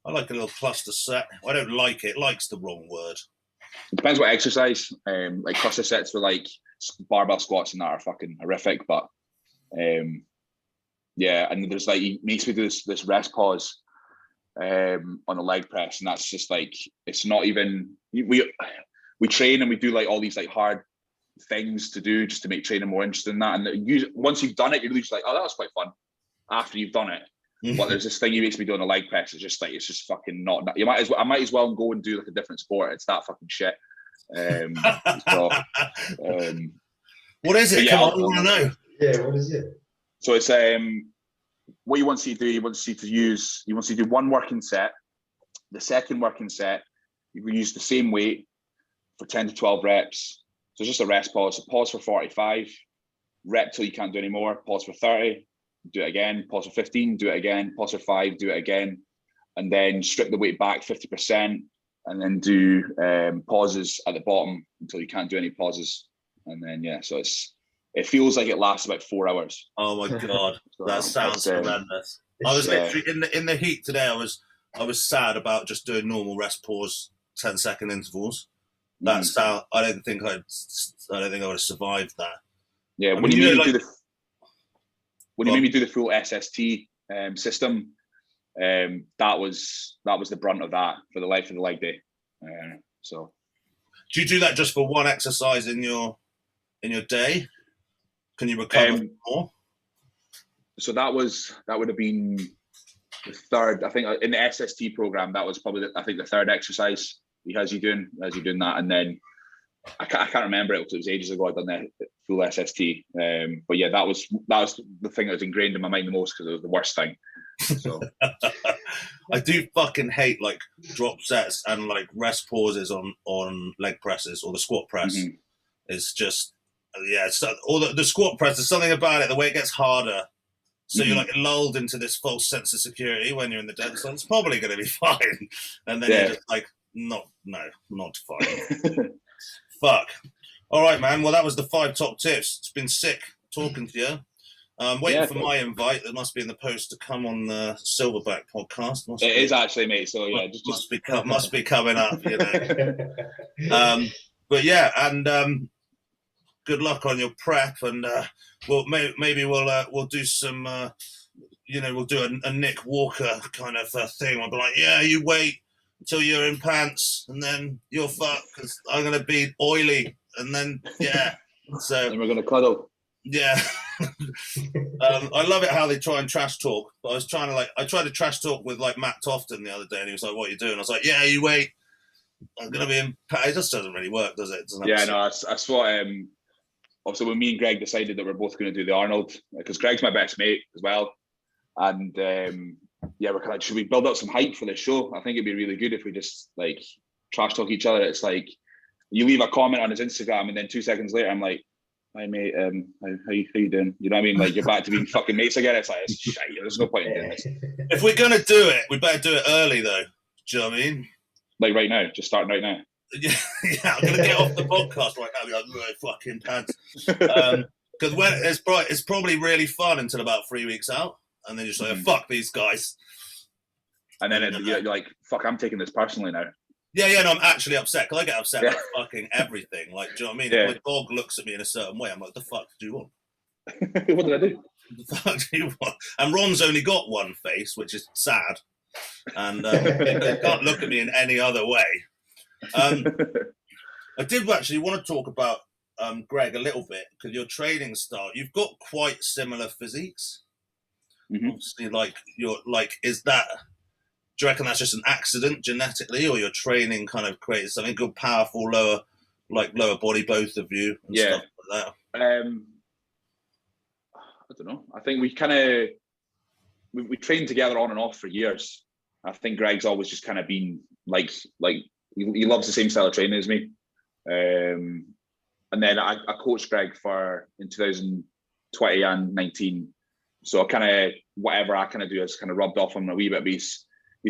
I like a little cluster set. I don't like it. Like's the wrong word. It depends what exercise. Cluster sets for barbell squats and that are fucking horrific, but and there's he makes me do this rest pause on a leg press, and that's just it's not even we train and we do all these hard things to do just to make training more interesting than that, and once you've done it, you're just oh, that was quite fun after you've done it. But there's this thing he makes me do on a leg press. It's just fucking not. I might as well go and do a different sport. It's that fucking shit. What is it? Yeah, Come on, I want to know. Yeah, what is it? So it's what you want to do. You want to do one working set. The second working set, you use the same weight for 10 to 12 reps. So it's just a rest pause. So pause for 45, rep till you can't do any more. Pause for 30. Do it again, pause for 15, do it again, pause for 5, do it again, and then strip the weight back 50%, and then do pauses at the bottom until you can't do any pauses, and then so it feels like it lasts about 4 hours. Oh my god, So that sounds horrendous. I was Yeah. literally in the heat today. I was sad about just doing normal rest pause 10-second intervals. That's how I don't think I would have survived that. Yeah, when you made me do the full SST system, that was the brunt of that for the life of the leg day. So, do you do that just for one exercise in your day? Can you recover more? So that would have been the third. I think in the SST program, that was probably the third exercise he has you doing that, and then I can't remember it because it was ages ago I'd done the full SST. But yeah, that was the thing that was ingrained in my mind the most because it was the worst thing. So I do fucking hate like drop sets and like rest pauses on leg presses or the squat press. It's just or the squat press. There's something about it, the way it gets harder. So you're like lulled into this false sense of security when you're in the dead. So it's probably going to be fine, and then you're just like, not fine. Fuck. All right, man. Well, that was the 5 top tips. It's been sick talking to you. Waiting for my invite. That must be in the post to come on the Silverback podcast. It is actually, mate. So yeah, must be coming up. You know. But yeah, and good luck on your prep, and well, maybe we'll do some. We'll do a Nick Walker kind of thing. We'll be like, yeah, you wait until you're in pants, and then you're fucked because I'm gonna be oily, and then so and we're gonna cuddle. Yeah. I love it how they try and trash talk. But I tried to trash talk with like Matt Tofton the other day, and he was like, "What are you doing?" I was like, "Yeah, you wait. I'm gonna be in." It just doesn't really work, does it? I saw. Obviously, when me and Greg decided that we're both going to do the Arnold, because Greg's my best mate as well, and we're kind of, should we build up some hype for this show? I think it'd be really good if we just like trash talk each other. It's like you leave a comment on his Instagram, and then 2 seconds later, I'm like, "Hi mate, how you doing?" You know what I mean? Like you're back to being fucking mates again. It's like it's shit. There's no point in doing this. If we're gonna do it, we better do it early though. Do you know what I mean? Like right now, just starting right now. Yeah, I'm gonna get off the podcast right now. Be like, "Right, fucking pants," because when it's probably really fun until about 3 weeks out, and then you're just like, "Fuck these guys," and then you're like, "Fuck, I'm taking this personally now." Yeah, no, I'm actually upset because I get upset about fucking everything. Like, do you know what I mean? Yeah. If my dog looks at me in a certain way, I'm like, "The fuck do you want? What did I do? The fuck do you want?" And Ron's only got one face, which is sad, and they can't look at me in any other way. I did actually want to talk about Greg a little bit because your training style, you've got quite similar physiques. Obviously, like is that? Do you reckon that's just an accident genetically, or your training kind of creates something good, powerful, lower body, both of you, and stuff like that? I don't know. I think we kind of we trained together on and off for years. I think Greg's always just kind of been like he loves the same style of training as me. And then I coached Greg in 2020 and 19. So kind of whatever I kind of do has kind of rubbed off on him a wee bit. But he's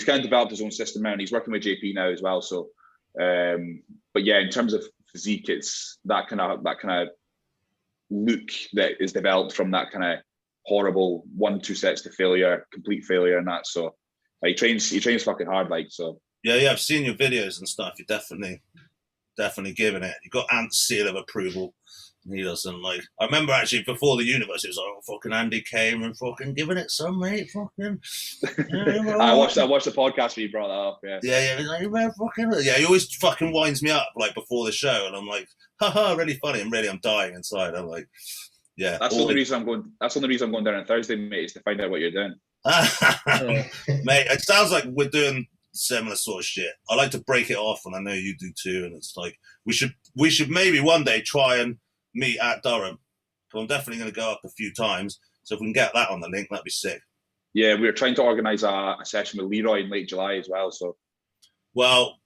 kind of developed his own system now, and he's working with JP now as well. So, but yeah, in terms of physique, it's that kind of look that is developed from that kind of horrible 1-2 sets to failure, complete failure, and that. So he trains fucking hard, like so. Yeah, I've seen your videos and stuff. You're definitely giving it. You got Ant's seal of approval. He doesn't like. I remember actually before the universe, it was like, "Oh, fucking Andy came and fucking giving it some, mate. Fucking." Yeah, I watched the podcast where you brought that up. Yeah. Yeah. Like, fucking. Yeah, he always fucking winds me up like before the show, and I'm like, "Haha, really funny." And really, I'm dying inside. I'm like, yeah. That's the only reason I'm going. That's the only reason I'm going down on Thursday, mate, is to find out what you're doing. Mate, it sounds like we're doing similar sort of shit. I like to break it off, and I know you do too. And it's like we should maybe one day try and meet at Durham. So I'm definitely going to go up a few times. So if we can get that on the link, that'd be sick. Yeah, we were trying to organise a session with Leroy in late July as well. So, well,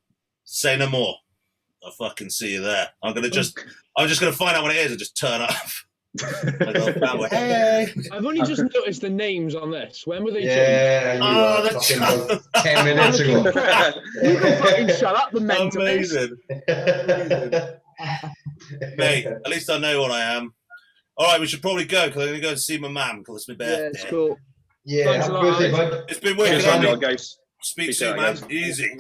say no more. I'll fucking see you there. I'm just going to find out what it is and just turn up. Hey. I've only just noticed the names on this. When were they changed? Yeah, that's fucking 10 minutes ago. You can fucking shut up, the mentalist. Amazing. Mate, at least I know what I am. All right, we should probably go because I'm going to go and see my mum because it's my birthday. Yeah, it's cool. Yeah, Thanks happy a lot, birthday, Alex. bud. It's been wicked, Cheers, Cheers, Andy. Andy, guys. Speak Peace soon, out, man. guys. Easy.